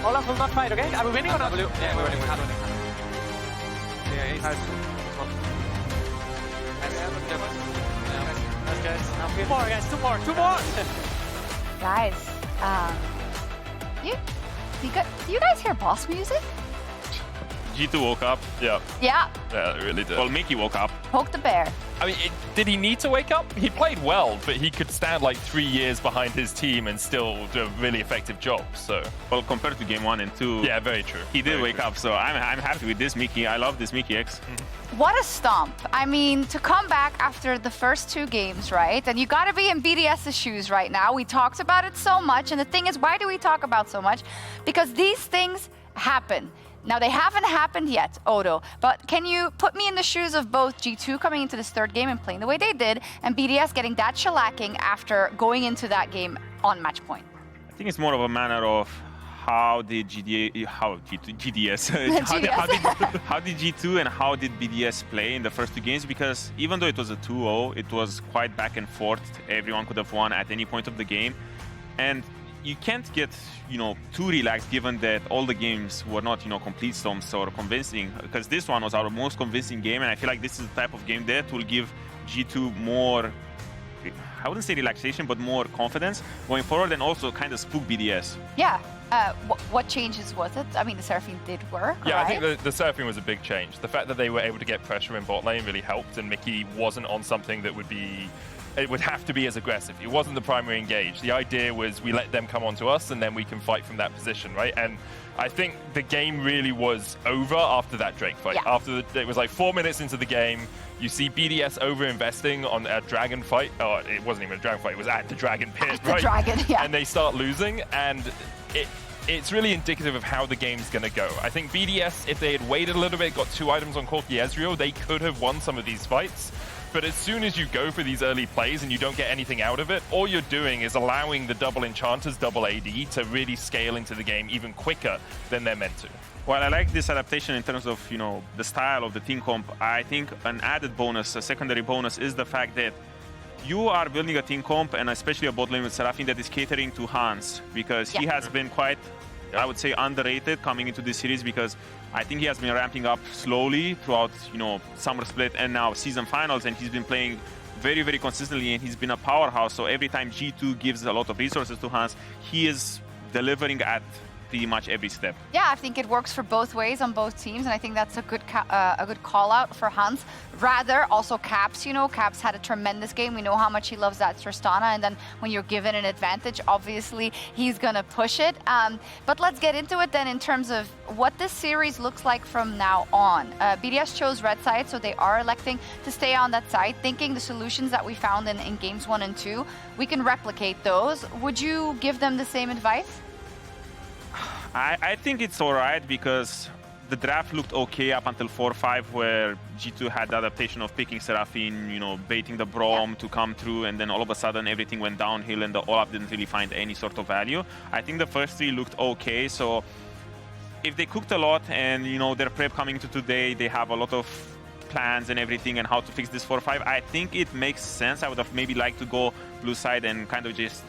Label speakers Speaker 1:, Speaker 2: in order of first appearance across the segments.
Speaker 1: Olaf will not fight, okay? Are we winning or not?
Speaker 2: Yeah, we're winning.
Speaker 1: Nice, guys. Now 2 more, guys. 2 more. 2 more.
Speaker 3: Guys, do you guys hear boss music?
Speaker 4: G2 woke up. Yeah.
Speaker 3: Yeah.
Speaker 4: Yeah, it really did. Well, Mikyx woke up.
Speaker 3: Poke the bear.
Speaker 5: I mean, did he need to wake up? He played well, but he could stand like 3 years behind his team and still do a really effective job. So,
Speaker 4: well, compared to game 1 and 2,
Speaker 5: yeah, very true.
Speaker 4: He did wake up. So I'm happy with this Mikyx. I love this Mikyx.
Speaker 3: What a stomp. I mean, to come back after the first 2 games, right? And you gotta be in BDS's shoes right now. We talked about it so much. And the thing is, why do we talk about so much? Because these things happen. Now, they haven't happened yet, Odo, but can you put me in the shoes of both G2 coming into this 3rd game and playing the way they did, and BDS getting that shellacking after going into that game on match point?
Speaker 4: I think it's more of a matter of how did GDS, how did G2 and how did BDS play in the first 2 games? Because even though it was a 2-0, it was quite back and forth. Everyone could have won at any point of the game. And you can't get, too relaxed given that all the games were not, complete storms or convincing, because this one was our most convincing game, and I feel like this is the type of game that will give G2 more, I wouldn't say relaxation, but more confidence going forward, and also kind of spook BDS.
Speaker 3: Yeah. What changes was it? I mean, the Seraphine did work,
Speaker 5: yeah,
Speaker 3: right?
Speaker 5: I think the Seraphine was a big change. The fact that they were able to get pressure in bot lane really helped, and Mikyx wasn't on something that it would have to be as aggressive. It wasn't the primary engage. The idea was we let them come onto us and then we can fight from that position, right? And I think the game really was over after that Drake fight. Yeah. It was like 4 minutes into the game, you see BDS over-investing on a dragon fight. Oh, it wasn't even a dragon fight, it was at the dragon pit,
Speaker 3: right? The dragon, yeah.
Speaker 5: And they start losing, and it's really indicative of how the game's going to go. I think BDS, if they had waited a little bit, got 2 items on Corki Ezreal, they could have won some of these fights. But as soon as you go for these early plays and you don't get anything out of it, all you're doing is allowing the double enchanters, double AD to really scale into the game even quicker than they're meant to.
Speaker 4: Well, I like this adaptation in terms of, the style of the team comp. I think an added bonus, a secondary bonus, is the fact that you are building a team comp, and especially a bot lane with Seraphine, that is catering to Hans, because he has been quite, I would say, underrated coming into this series, because I think he has been ramping up slowly throughout, Summer Split and now season finals, and he's been playing very, very consistently, and he's been a powerhouse. So every time G2 gives a lot of resources to Hans, he is delivering at pretty much every step.
Speaker 3: Yeah, I think it works for both ways on both teams, and I think that's a good call out for Hans. Rather, also Caps, Caps had a tremendous game. We know how much he loves that Tristana, and then when you're given an advantage, obviously he's gonna push it. But let's get into it then in terms of what this series looks like from now on. BDS chose red side, so they are electing to stay on that side, thinking the solutions that we found in games 1 and 2, we can replicate those. Would you give them the same advice?
Speaker 4: I think it's all right, because the draft looked okay up until 4-5, where G2 had the adaptation of picking Seraphine, baiting the Braum to come through, and then all of a sudden everything went downhill and the Olaf didn't really find any sort of value. I think the first 3 looked okay, so if they cooked a lot and, their prep coming to today, they have a lot of plans and everything and how to fix this 4-5, I think it makes sense. I would have maybe liked to go blue side and kind of just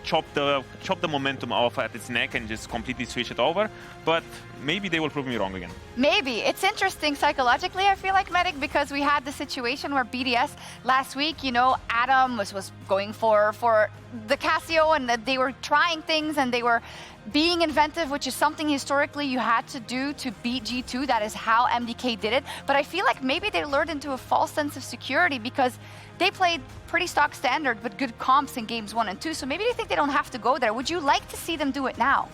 Speaker 4: chop the momentum off at its neck and just completely switch it over. But maybe they will prove me wrong again.
Speaker 3: Maybe. It's interesting psychologically, I feel like, Medic, because we had the situation where BDS last week, Adam was going for the Casio, and they were trying things and they were being inventive, which is something historically you had to do to beat G2. That is how MDK did it. But I feel like maybe they lured into a false sense of security, because they played pretty stock standard but good comps in games 1 and 2. So maybe they think they don't have to go there. Would you like to see them do it now?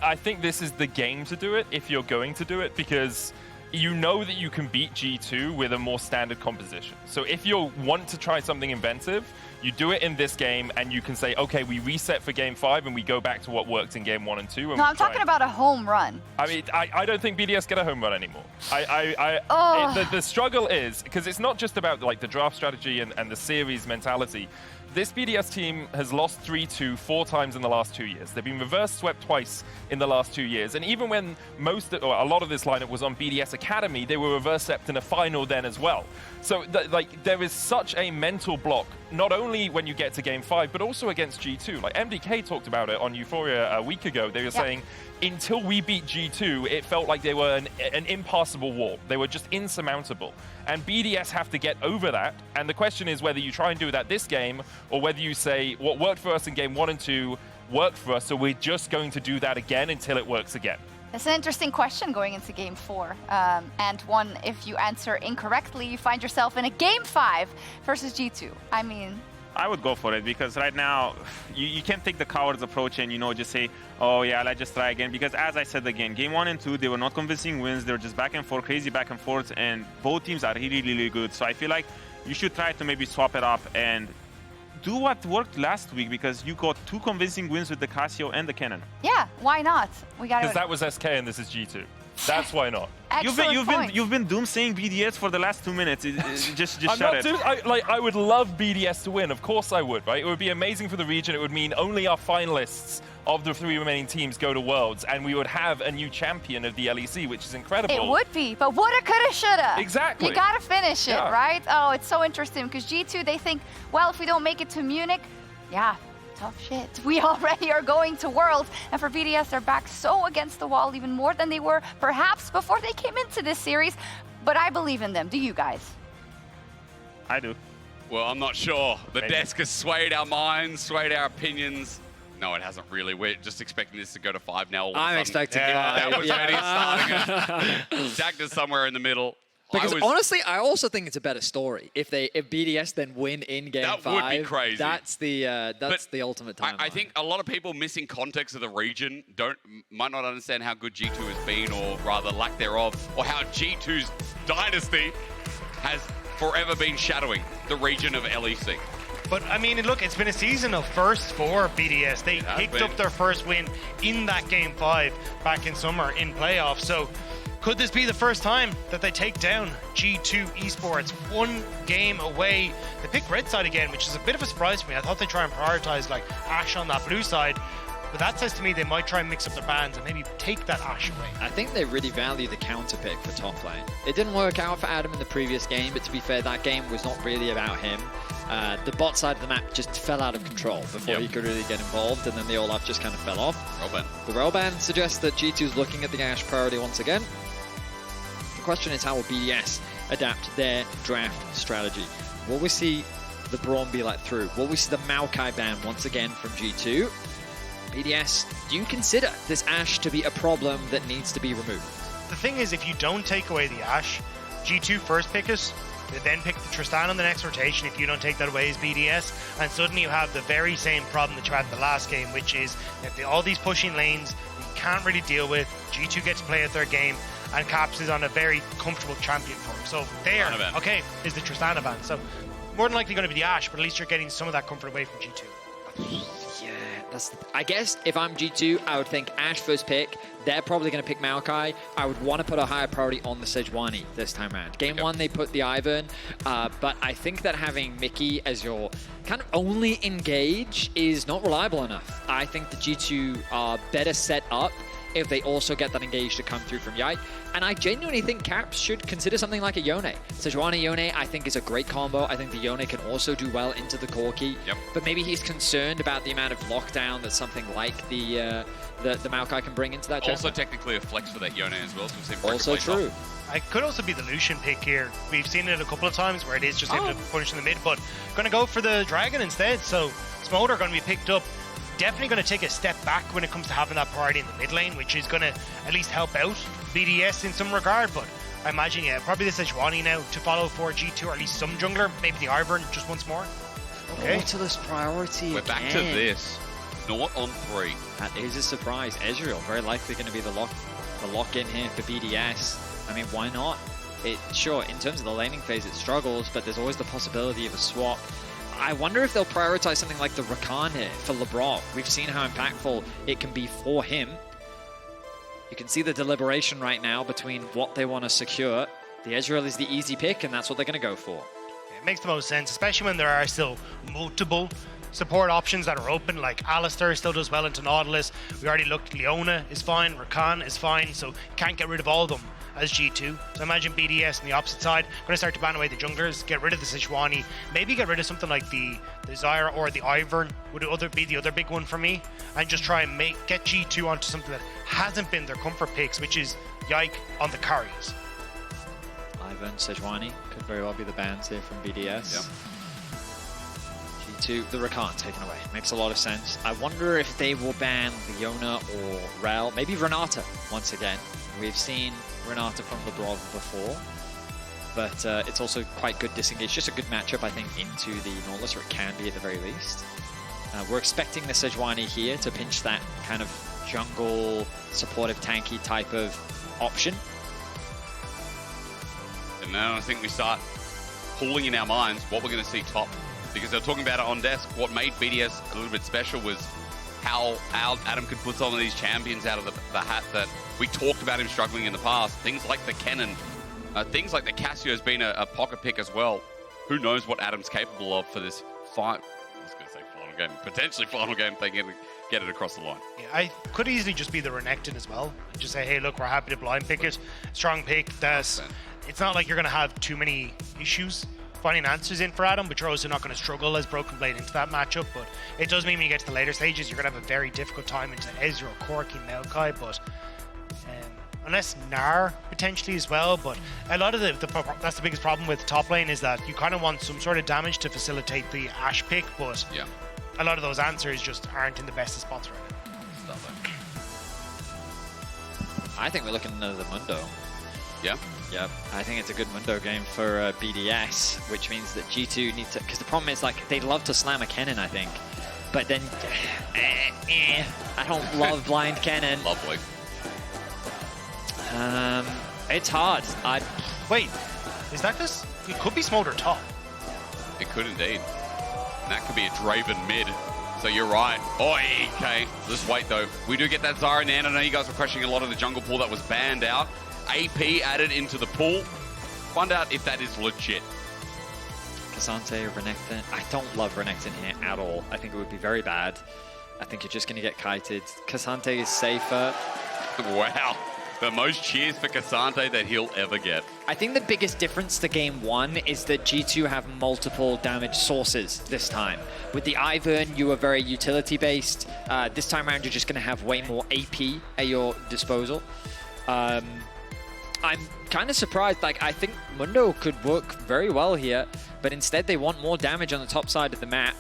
Speaker 5: I think this is the game to do it, if you're going to do it, because you know that you can beat G2 with a more standard composition. So if you want to try something inventive, you do it in this game, and you can say, okay, we reset for game 5 and we go back to what worked in game 1 and 2. And
Speaker 3: no, I'm talking about a home run.
Speaker 5: I mean, I don't think BDS get a home run anymore. The struggle is, because it's not just about like the draft strategy and the series mentality. This BDS team has lost 3-2 4 times in the last 2 years. They've been reverse swept twice in the last 2 years. And even when a lot of this lineup was on BDS Academy, they were reverse swept in a final then as well. So there is such a mental block not only when you get to game 5, but also against G2. Like MDK talked about it on Euphoria a week ago. They were saying, until we beat G2, it felt like they were an impassable wall. They were just insurmountable. And BDS have to get over that. And the question is whether you try and do that this game, or whether you say, what worked for us in game 1 and 2 worked for us, so we're just going to do that again until it works again.
Speaker 3: It's an interesting question going into game 4. And one, if you answer incorrectly, you find yourself in a game 5 versus G2. I mean,
Speaker 4: I would go for it, because right now you can't take the coward's approach and, you know, just say, oh yeah, let's just try again. Because as I said again, game 1 and 2, they were not convincing wins. They were just back and forth, crazy back and forth, and both teams are really, really good. So I feel like you should try to maybe swap it up and do what worked last week, because you got 2 convincing wins with the Casio and the Cannon.
Speaker 3: yeah, why not? We got
Speaker 5: Because that was SK and this is G2. That's why not.
Speaker 4: You've been doomsaying BDS for the last 2 minutes. Just shut it.
Speaker 5: I would love BDS to win. Of course I would, right? It would be amazing for the region. It would mean only our finalists of the 3 remaining teams go to Worlds, and we would have a new champion of the LEC, which is incredible.
Speaker 3: It would be, but woulda, coulda, shoulda.
Speaker 5: Exactly.
Speaker 3: You gotta finish it,
Speaker 5: Yeah.
Speaker 3: right? Oh, it's so interesting, because G2, they think, well, if we don't make it to Munich, yeah, tough shit. We already are going to Worlds, and for BDS, they're back so against the wall, even more than they were perhaps before they came into this series. But I believe in them. Do you guys?
Speaker 4: I do.
Speaker 2: Well, I'm not sure. The
Speaker 4: Maybe.
Speaker 2: desk has swayed our minds, swayed our opinions. No, it hasn't really. We're just expecting this to go to 5 now. All of a
Speaker 6: I'm
Speaker 2: sudden.
Speaker 6: expecting
Speaker 2: That was Vedius starting it. Dagda's somewhere in the middle.
Speaker 6: Because honestly, I also think it's a better story if BDS then win in game 5.
Speaker 2: That would be crazy.
Speaker 6: That's the ultimate timeline.
Speaker 2: I think a lot of people missing context of the region might not understand how good G2 has been, or rather lack thereof, or how G2's dynasty has forever been shadowing the region of LEC.
Speaker 7: But I mean, look, it's been a season of firsts for BDS. They picked up their first win in that game 5 back in summer in playoffs. So could this be the first time that they take down G2 Esports? 1 game away. They pick red side again, which is a bit of a surprise for me. I thought they'd try and prioritize like Ashe on that blue side. But that says to me they might try and mix up their bands and maybe take that Ashe away.
Speaker 6: I think they really value the counter pick for top lane. It didn't work out for Adam in the previous game, but to be fair, that game was not really about him. The bot side of the map just fell out of control before he could really get involved, and then the Olaf just kind of fell off. The roll ban suggests that G2 is looking at the Ashe priority once again. The question is, how will BDS adapt their draft strategy? Will we see the Braum be let through? Will we see the Maokai ban once again from G2? BDS, do you consider this Ashe to be a problem that needs to be removed?
Speaker 7: The thing is, if you don't take away the Ashe, G2 first pick us, they then pick the Tristan on the next rotation if you don't take that away as BDS, and suddenly you have the very same problem that you had in the last game, which is that all these pushing lanes you can't really deal with. G2 gets to play a third game, and Caps is on a very comfortable champion form. So there, okay, is the Tristana ban. So more than likely going to be the Ashe, but at least you're getting some of that comfort away from G2.
Speaker 6: Yeah, I guess if I'm G2, I would think Ashe first pick. They're probably going to pick Maokai. I would want to put a higher priority on the Sejuani this time around. Game 1, they put the Ivern, but I think that having Mikyx as your kind of only engage is not reliable enough. I think the G2 are better set up if they also get that engage to come through from Yike. And I genuinely think Caps should consider something like a Yone. Sejuani Yone, I think, is a great combo. I think the Yone can also do well into the Corki. But maybe he's concerned about the amount of lockdown that something like the Maokai can bring into that chest.
Speaker 2: Also technically a flex for that Yone as well. So
Speaker 6: also true.
Speaker 7: I could also be the Lucian pick here. We've seen it a couple of times where it is just able to punish in the mid, but going to go for the Dragon instead. So Smolder going to be picked up. Definitely going to take a step back when it comes to having that priority in the mid lane, which is going to at least help out BDS in some regard. But I imagine, probably the Sejuani now to follow for G2, or at least some jungler, maybe the Ivern just once more. Okay.
Speaker 6: Nautilus priority
Speaker 2: We're back to this. Not on 3.
Speaker 6: That is a surprise. Ezreal, very likely going to be the lock in here for BDS. I mean, why not? Sure, in terms of the laning phase, it struggles, but there's always the possibility of a swap. I wonder if they'll prioritize something like the Rakan here for Labrov. We've seen how impactful it can be for him. You can see the deliberation right now between what they want to secure. The Ezreal is the easy pick, and that's what they're going to go for.
Speaker 7: It makes the most sense, especially when there are still multiple support options that are open, like Alistar still does well into Nautilus. We already looked, Leona is fine, Rakan is fine, so can't get rid of all of them. as G2. So imagine BDS on the opposite side, going to start to ban away the junglers, get rid of the Sejuani, maybe get rid of something like the Zyra or the Ivern would be the other big one for me, and just try and get G2 onto something that hasn't been their comfort picks, which is Yike on the carries.
Speaker 6: Ivern, Sejuani could very well be the bans here from BDS.
Speaker 2: Yep.
Speaker 6: G2, the Rakan taken away. Makes a lot of sense. I wonder if they will ban Leona or Rel, maybe Renata once again. We've seen Renata from Labrov before, but it's also quite good disengage. Just a good matchup, I think, into the Nautilus, or it can be at the very least. We're expecting the Sejuani here to pinch that kind of jungle, supportive, tanky type of option.
Speaker 2: And now I think we start pulling in our minds what we're going to see top. Because they're talking about it on desk. What made BDS a little bit special was how Adam could put some of these champions out of the hat that we talked about him struggling in the past. Things like the Kennen, things like the Cassio's been a pocket pick as well. Who knows what Adam's capable of for this fight? I was going to say final game, potentially final game. They get it across the line.
Speaker 7: Yeah, I could easily just be the Renekton as well. And just say, hey, look, we're happy to blind pick it. Strong pick. It's not like you're going to have too many issues finding answers in for Adam, but you're also not going to struggle as Broken Blade into that matchup. But it does mean when you get to the later stages, you're going to have a very difficult time into Ezreal, Corki, Maokai, but unless Gnar potentially as well. But a lot of that's the biggest problem with top lane, is that you kind of want some sort of damage to facilitate the Ashe pick, but
Speaker 2: yeah,
Speaker 7: a lot of those answers just aren't in the best of spots right now.
Speaker 6: I think we're looking at another Mundo.
Speaker 2: Yeah.
Speaker 6: Yep, I think it's a good Mundo game for BDS, which means that G2 need to, because the problem is, like, they'd love to slam a Kennen, I think, but then I don't love blind Kennen.
Speaker 2: Lovely.
Speaker 6: It's hard.
Speaker 7: Wait, is that this? It could be Smolder top.
Speaker 2: It could indeed. And that could be a Draven mid. So you're right. Oh, okay. Let's wait though. We do get that Zyra in the end. I know you guys were questioning a lot of the jungle pool that was banned out. AP added into the pool. Find out if that is legit.
Speaker 6: K'Sante, Renekton. I don't love Renekton here at all. I think it would be very bad. I think you're just going to get kited. K'Sante is safer.
Speaker 2: Wow. The most cheers for K'Sante that he'll ever get.
Speaker 6: I think the biggest difference to game one is that G2 have multiple damage sources this time. With the Ivern, you are very utility-based. This time around, you're just going to have way more AP at your disposal. I'm kind of surprised. Like, I think Mundo could work very well here, but instead they want more damage on the top side of the map.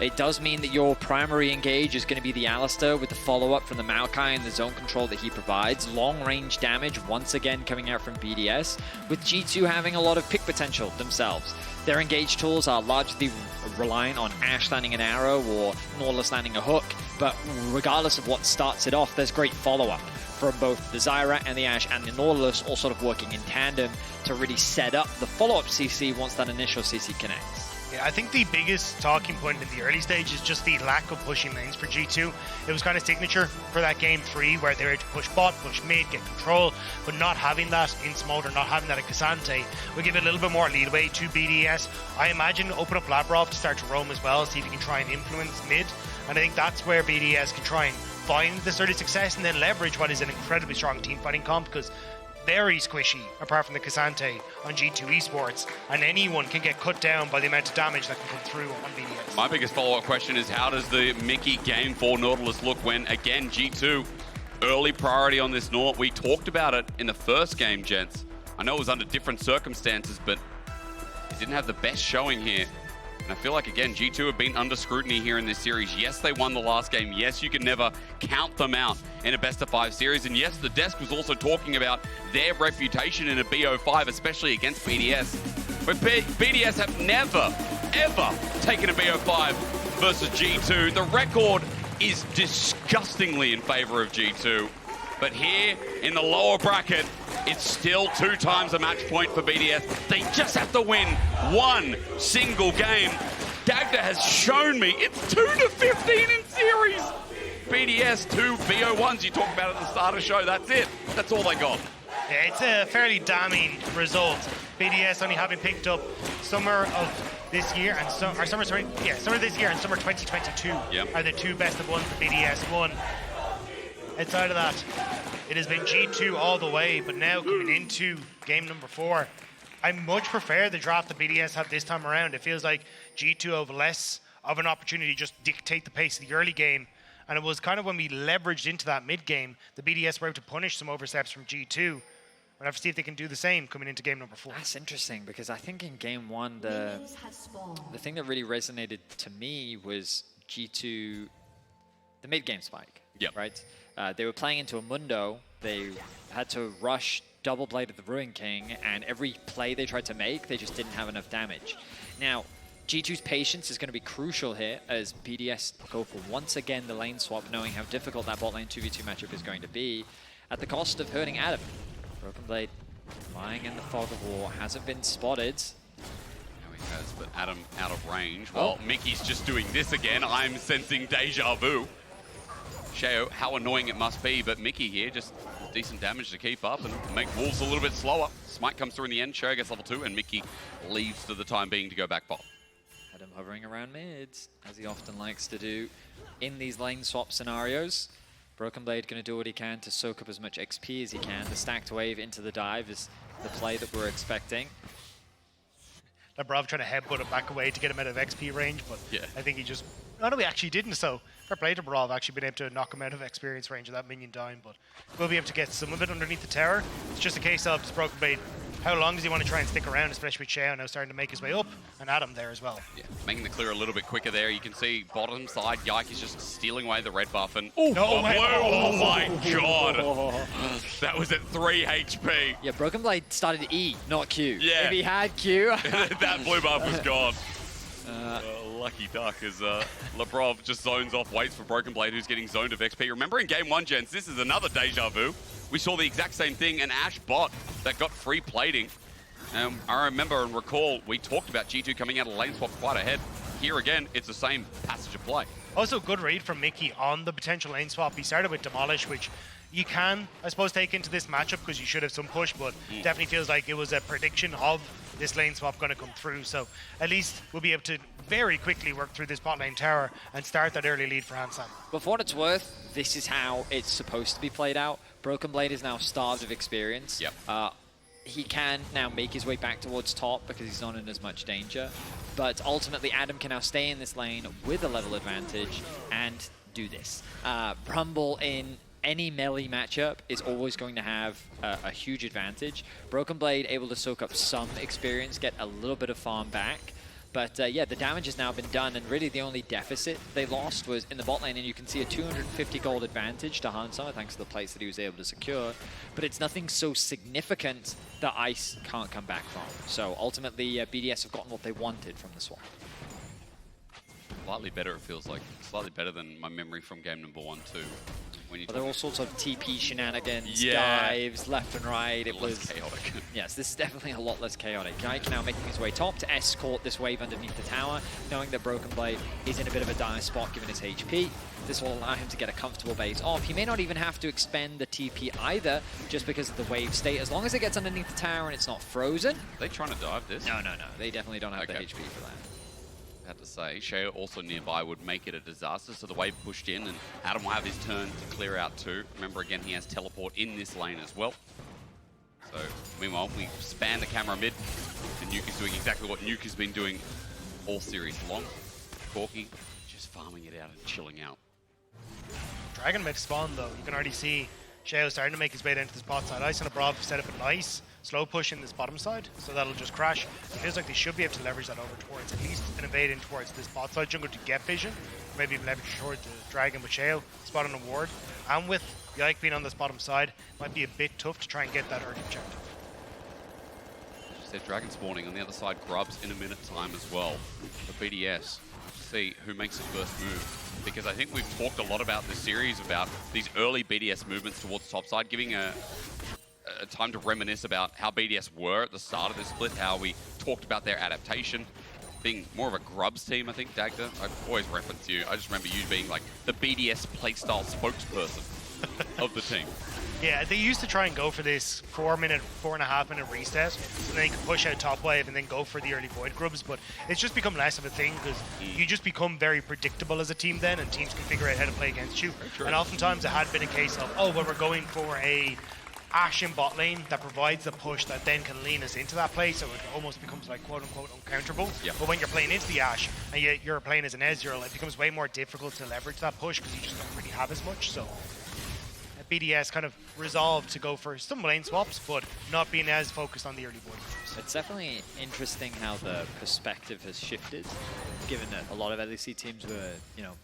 Speaker 6: It does mean that your primary engage is going to be the Alistar with the follow-up from the Maokai and the zone control that he provides. Long-range damage once again coming out from BDS, with G2 having a lot of pick potential themselves. Their engage tools are largely reliant on Ashe landing an arrow or Nautilus landing a hook, but regardless of what starts it off, there's great follow-up from both the Zyra and the Ashe and the Nautilus, all sort of working in tandem to really set up the follow-up CC once that initial CC connects.
Speaker 7: Yeah, I think the biggest talking point in the early stage is just the lack of pushing lanes for G2. It was kind of signature for that game 3 where they were to push bot, push mid, get control, but not having that in Smolder, not having that at K'Sante, will give it a little bit more leadway to BDS. I imagine open up Labrov to start to roam as well, see if he can try and influence mid, and I think that's where BDS can try and find this early success and then leverage what is an incredibly strong team fighting comp, because very squishy apart from the K'Sante on G2 Esports, and anyone can get cut down by the amount of damage that can come through on BDS.
Speaker 2: My biggest follow-up question is, how does the Mickey game for Nautilus look when, again, G2 early priority on this Naut? We talked about it in the first game, gents. I know it was under different circumstances, but it didn't have the best showing here. And I feel like, again, G2 have been under scrutiny here in this series. Yes, they won the last game. Yes, you can never count them out in a best-of-5 series. And yes, the desk was also talking about their reputation in a BO5, especially against BDS. But BDS have never, ever taken a BO5 versus G2. The record is disgustingly in favor of G2. But here, in the lower bracket, it's still 2 times a match point for BDS. They just have to win one single game. Dagda has shown me it's 2-15 in series. BDS 2 BO1s, you talked about at the start of the show, that's it. That's all they got.
Speaker 7: Yeah, it's a fairly damning result. BDS only having picked up summer of this year and summer this year and summer 2022
Speaker 2: yep.
Speaker 7: are the 2 best of 1 for BDS. Outside of that, it has been G2 all the way, but now coming into game number 4, I much prefer the draft that BDS had this time around. It feels like G2 have less of an opportunity to just dictate the pace of the early game. And it was kind of when we leveraged into that mid game, the BDS were able to punish some oversteps from G2. We'll have to see if they can do the same coming into game number 4.
Speaker 6: That's interesting because I think in game 1, the thing that really resonated to me was G2, the mid game spike.
Speaker 2: Yep.
Speaker 6: Right? They were playing into a Mundo. They had to rush double blade of the Ruin King, and every play they tried to make, they just didn't have enough damage. Now, G2's patience is going to be crucial here as BDS go for once again the lane swap, knowing how difficult that bot lane 2v2 matchup is going to be, at the cost of hurting Adam. Broken Blade lying in the fog of war, hasn't been spotted.
Speaker 2: Now he has, but Adam out of range. Well, Mikyx just doing this again. I'm sensing deja vu. Sheo, how annoying it must be, but Mikyx here just decent damage to keep up and make Wolves a little bit slower. Smite comes through in the end, Sheo gets level 2, and Mikyx leaves for the time being to go back bot.
Speaker 6: Adam hovering around mids, as he often likes to do in these lane swap scenarios. Broken Blade going to do what he can to soak up as much XP as he can. The stacked wave into the dive is the play that we're expecting.
Speaker 7: Labrov trying to headbutt it back away to get him out of XP range, but
Speaker 2: yeah.
Speaker 7: I think he just... No, he actually didn't, so fair play to Labrov, actually been able to knock him out of experience range of that minion down, but we'll be able to get some of it underneath the tower. It's just a case of, just Broken Blade, how long does he want to try and stick around, especially with Sheo now starting to make his way up, and Adam there as well.
Speaker 2: Yeah, making the clear a little bit quicker there. You can see bottom side, Yike is just stealing away the red buff, and
Speaker 7: No way.
Speaker 2: oh my god! That was at 3 HP.
Speaker 6: Yeah, Broken Blade started E, not Q.
Speaker 2: Yeah.
Speaker 6: If he had Q...
Speaker 2: That blue buff was gone. Lucky duck as Labrov just zones off, waits for Broken Blade, who's getting zoned of XP. Remember in game 1, gents, this is another deja vu. We saw the exact same thing, an Ashe bot that got free plating. I remember and recall we talked about G2 coming out of lane swap quite ahead. Here again, it's the same passage of play.
Speaker 7: Also, good read from Mikyx on the potential lane swap. He started with Demolish, which you can, I suppose, take into this matchup because you should have some push, but definitely feels like it was a prediction of this lane swap going to come through. So at least we'll be able to very quickly work through this bot lane tower and start that early lead for Hansan.
Speaker 6: But for what it's worth, this is how it's supposed to be played out. Broken Blade is now starved of experience.
Speaker 2: Yep.
Speaker 6: He can now make his way back towards top because he's not in as much danger. But ultimately, Adam can now stay in this lane with a level advantage and do this. Rumble in any melee matchup is always going to have a huge advantage. Broken Blade able to soak up some experience, get a little bit of farm back. But yeah, the damage has now been done, and really the only deficit they lost was in the bot lane, and you can see a 250 gold advantage to Hansan thanks to the place that he was able to secure. But it's nothing so significant that Ice can't come back from. So ultimately, BDS have gotten what they wanted from the swap.
Speaker 2: Slightly better, it feels like. Slightly better than my memory from game number 1, too. When
Speaker 6: There are all sorts of TP shenanigans,
Speaker 2: Yeah.
Speaker 6: dives, left and right. It was
Speaker 2: chaotic.
Speaker 6: Yes, this is definitely a lot less chaotic. Yike now making his way top to escort this wave underneath the tower, knowing that Broken Blade is in a bit of a dire spot given his HP. This will allow him to get a comfortable base off. He may not even have to expend the TP either, just because of the wave state. As long as it gets underneath the tower and it's not frozen.
Speaker 2: Are they trying to dive this?
Speaker 6: No. They definitely don't have the
Speaker 2: Okay.
Speaker 6: HP for that.
Speaker 2: I had to say, Sheo also nearby would make it a disaster, so the wave pushed in, and Adam will have his turn to clear out too. Remember, again, he has teleport in this lane as well. So, meanwhile, we span the camera mid, and Nuke is doing exactly what Nuke has been doing all series long. Corki just farming it out and chilling out.
Speaker 7: Dragon mid spawn though, you can already see Sheo starting to make his way down to the spot side. Ice and Labrov set up a nice slow push in this bottom side, so that'll just crash. It feels like they should be able to leverage that over towards, at least invading towards this bot side jungle to get vision, or maybe even leverage towards the Dragon with Sheo, spot on a ward, and with Yike being on this bottom side, might be a bit tough to try and get that early objective.
Speaker 2: As you said, Dragon spawning on the other side, Grubs in a minute time as well. For BDS, see who makes the first move. Because I think we've talked a lot about this series, about these early BDS movements towards topside, giving a time to reminisce about how BDS were at the start of this split, how we talked about their adaptation, being more of a Grubs team, I think, Dagda. I always reference you. I just remember you being like the BDS playstyle spokesperson of the team.
Speaker 7: Yeah, they used to try and go for this 4.5 minute reset, so then you can push out top wave and then go for the early void grubs, but it's just become less of a thing because you just become very predictable as a team then, and teams can figure out how to play against you. And oftentimes it had been a case of, oh, well, we're going for a Ashe in bot lane that provides the push that then can lean us into that play, so it almost becomes like quote-unquote uncounterable.
Speaker 2: Yep.
Speaker 7: But when you're playing into the Ashe and you're playing as an Ezreal, it becomes way more difficult to leverage that push because you just don't really have as much. So BDS kind of resolved to go for some lane swaps, but not being as focused on the early void.
Speaker 6: It's definitely interesting how the perspective has shifted, given that a lot of LEC teams were,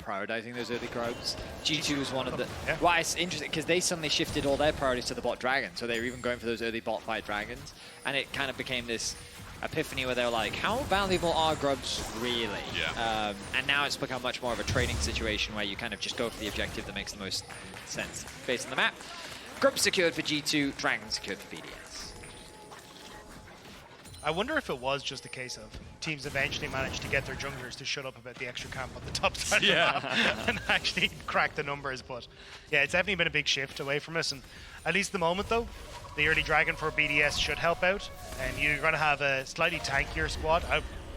Speaker 6: prioritizing those early grubs. G2 was one of the...
Speaker 7: Yeah.
Speaker 6: Well, it's interesting, because they suddenly shifted all their priorities to the bot dragon, so they were even going for those early bot fight dragons, and it kind of became this epiphany where they were like, how valuable are grubs really?
Speaker 2: Yeah.
Speaker 6: And now it's become much more of a trading situation where you kind of just go for the objective that makes the most sense based on the map. Grubs secured for G2, dragon secured for BDS.
Speaker 7: I wonder if it was just a case of teams eventually managed to get their junglers to shut up about the extra camp on the top side of the map and actually crack the numbers. But yeah, it's definitely been a big shift away from us. And at least at the moment, though, the early dragon for BDS should help out. And you're going to have a slightly tankier squad,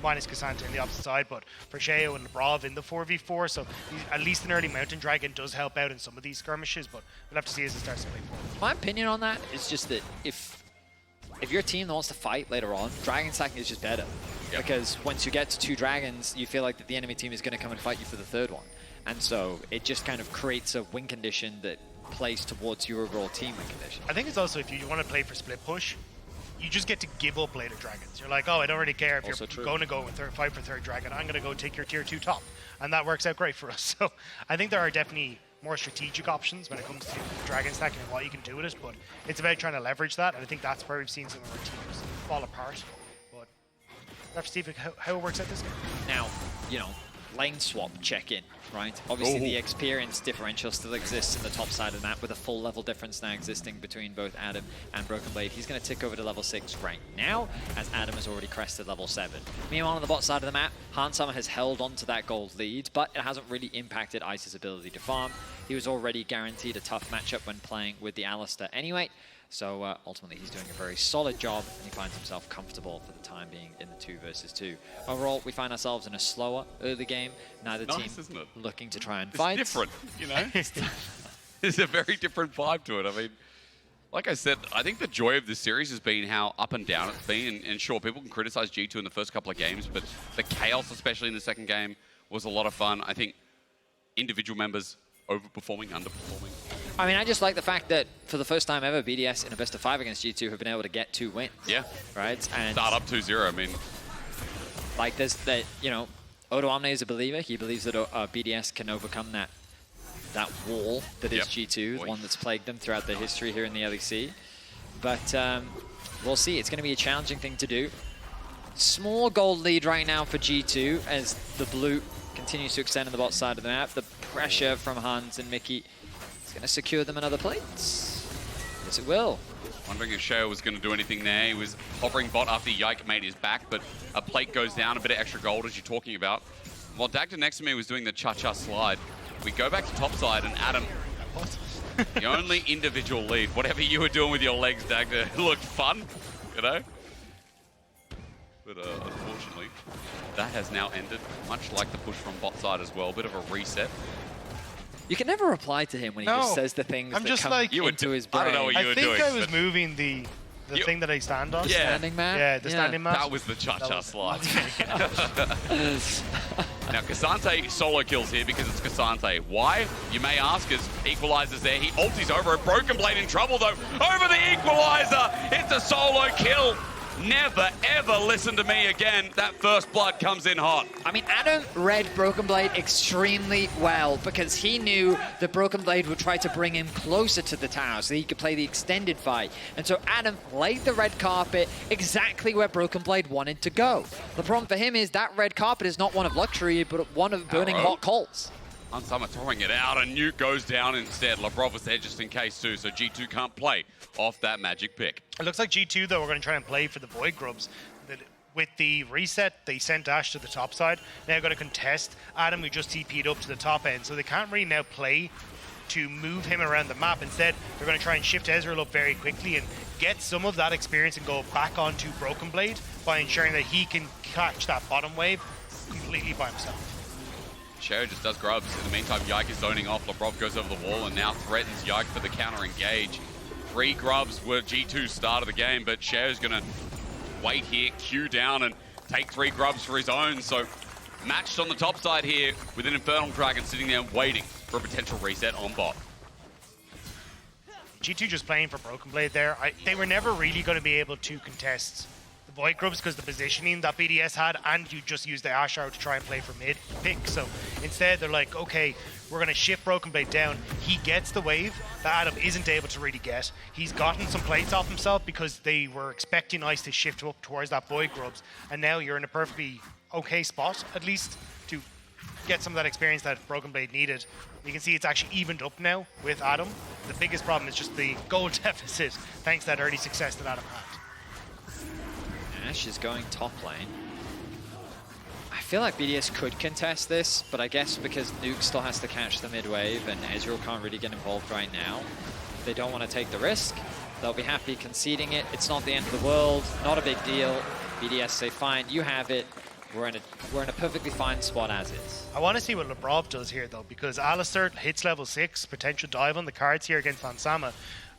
Speaker 7: minus Cassandra on the opposite side, but for Sheo and Labrov in the 4v4. So at least an early mountain dragon does help out in some of these skirmishes, but we'll have to see as it starts to play forward.
Speaker 6: My opinion on that is just that if you're a team that wants to fight later on, dragon stacking is just better.
Speaker 2: Yep.
Speaker 6: Because once you get to 2 dragons, you feel like that the enemy team is going to come and fight you for the 3rd one. And so it just kind of creates a win condition that plays towards your overall team win condition.
Speaker 7: I think it's also if you want to play for split push, you just get to give up later dragons. You're like, oh, I don't really care if
Speaker 6: Also
Speaker 7: you're
Speaker 6: true.
Speaker 7: going to go with fight for 3rd dragon. I'm going to go take your tier 2 top. And that works out great for us. So I think there are definitely more strategic options when it comes to dragon stacking and what you can do with it. But it's about trying to leverage that. And I think that's where we've seen some of our teams fall apart. But let's see how it works out this game.
Speaker 6: Now, lane swap check-in, right? Obviously the experience differential still exists in the top side of the map with a full level difference now existing between both Adam and Broken Blade. He's going to tick over to level 6 right now, as Adam has already crested level 7. Meanwhile, on the bot side of the map, Hansama has held on to that gold lead, but it hasn't really impacted Ice's ability to farm. He was already guaranteed a tough matchup when playing with the Alistar anyway. So ultimately, he's doing a very solid job, and he finds himself comfortable for the time being in the 2 versus 2. Overall, we find ourselves in a slower early game. Neither team
Speaker 2: isn't it?
Speaker 6: looking to try and
Speaker 2: It's
Speaker 6: fight.
Speaker 2: different, There's a very different vibe to it. I mean, like I said, I think the joy of this series has been how up and down it's been. And sure, people can criticize G2 in the first couple of games, but the chaos, especially in the second game, was a lot of fun. I think individual members overperforming, underperforming.
Speaker 6: I mean, I just like the fact that for the first time ever, BDS in a best of 5 against G2 have been able to get 2 wins.
Speaker 2: Yeah.
Speaker 6: Right? And
Speaker 2: Start up 2-0, I mean.
Speaker 6: like there's that, Odoamne is a believer. He believes that BDS can overcome that wall that is G2, the one that's plagued them throughout their history here in the LEC. But we'll see. It's going to be a challenging thing to do. Small gold lead right now for G2 as the blue continues to extend on the bot side of the map. The pressure from Hans and Mikyx is going to secure them another plate. Yes, it will.
Speaker 2: Wondering if Sheo was going to do anything there. He was hovering bot after Yike made his back, but a plate goes down, a bit of extra gold as you're talking about. While Dagda next to me was doing the cha-cha slide, we go back to top side and Adam, the only individual lead. Whatever you were doing with your legs, Dagda, looked fun, But unfortunately, that has now ended, much like the push from bot side as well. Bit of a reset.
Speaker 6: You can never reply to him when he just says the things
Speaker 7: I'm
Speaker 6: that
Speaker 7: just
Speaker 6: come
Speaker 7: like,
Speaker 6: into his brain.
Speaker 2: I don't know what you were doing.
Speaker 7: I think I was moving the thing that I stand on.
Speaker 2: Yeah.
Speaker 6: Standing mat?
Speaker 7: Yeah, the standing mat.
Speaker 2: That was the cha-cha slide.
Speaker 7: Okay.
Speaker 2: Now, Cassante solo kills here because it's Cassante. Why? You may ask, as Equalizer's there. He ulties over it. Broken Blade in trouble, though. Over the Equalizer! It's a solo kill! Never, ever listen to me again. That first blood comes in hot.
Speaker 6: I mean, Adam read Broken Blade extremely well because he knew that Broken Blade would try to bring him closer to the tower so he could play the extended fight. And so Adam laid the red carpet exactly where Broken Blade wanted to go. The problem for him is that red carpet is not one of luxury, but one of burning hot coals.
Speaker 2: Unsummer throwing it out, and Nuke goes down instead. Labrov was there just in case too, so G2 can't play off that magic pick.
Speaker 7: It looks like G2, though, we're going to try and play for the Void Grubs. With the reset, they sent Ashe to the top side. Now going to contest Adam, who just TP'd up to the top end, so they can't really now play to move him around the map. Instead, they're going to try and shift Ezreal up very quickly and get some of that experience and go back onto Broken Blade by ensuring that he can catch that bottom wave completely by himself.
Speaker 2: Sheo just does grubs. In the meantime, Yike is zoning off. Labrov goes over the wall and now threatens Yike for the counter engage. 3 grubs were G2's start of the game, but Sheo's going to wait here, Q down, and take 3 grubs for his own. So matched on the top side here with an Infernal Dragon sitting there waiting for a potential reset on bot.
Speaker 7: G2 just playing for Broken Blade there. They were never really going to be able to contest the Void Grubs because the positioning that BDS had, and you just used the Ashe to try and play for mid pick. So instead they're like, okay, we're going to shift Broken Blade down. He gets the wave that Adam isn't able to really get. He's gotten some plates off himself because they were expecting Ice to shift up towards that Void Grubs, and now you're in a perfectly okay spot, at least, to get some of that experience that Broken Blade needed. You can see it's actually evened up now with Adam. The biggest problem is just the gold deficit, thanks to that early success that Adam had.
Speaker 6: Ashe is going top lane. I feel like BDS could contest this, but I guess because Nuke still has to catch the mid wave and Ezreal can't really get involved right now, they don't want to take the risk. They'll be happy conceding it. It's not the end of the world, not a big deal. BDS say, fine, you have it. We're in a perfectly fine spot as is.
Speaker 7: I want to see what Labrov does here though, because Alistar hits level 6, potential dive on the cards here against Ansama.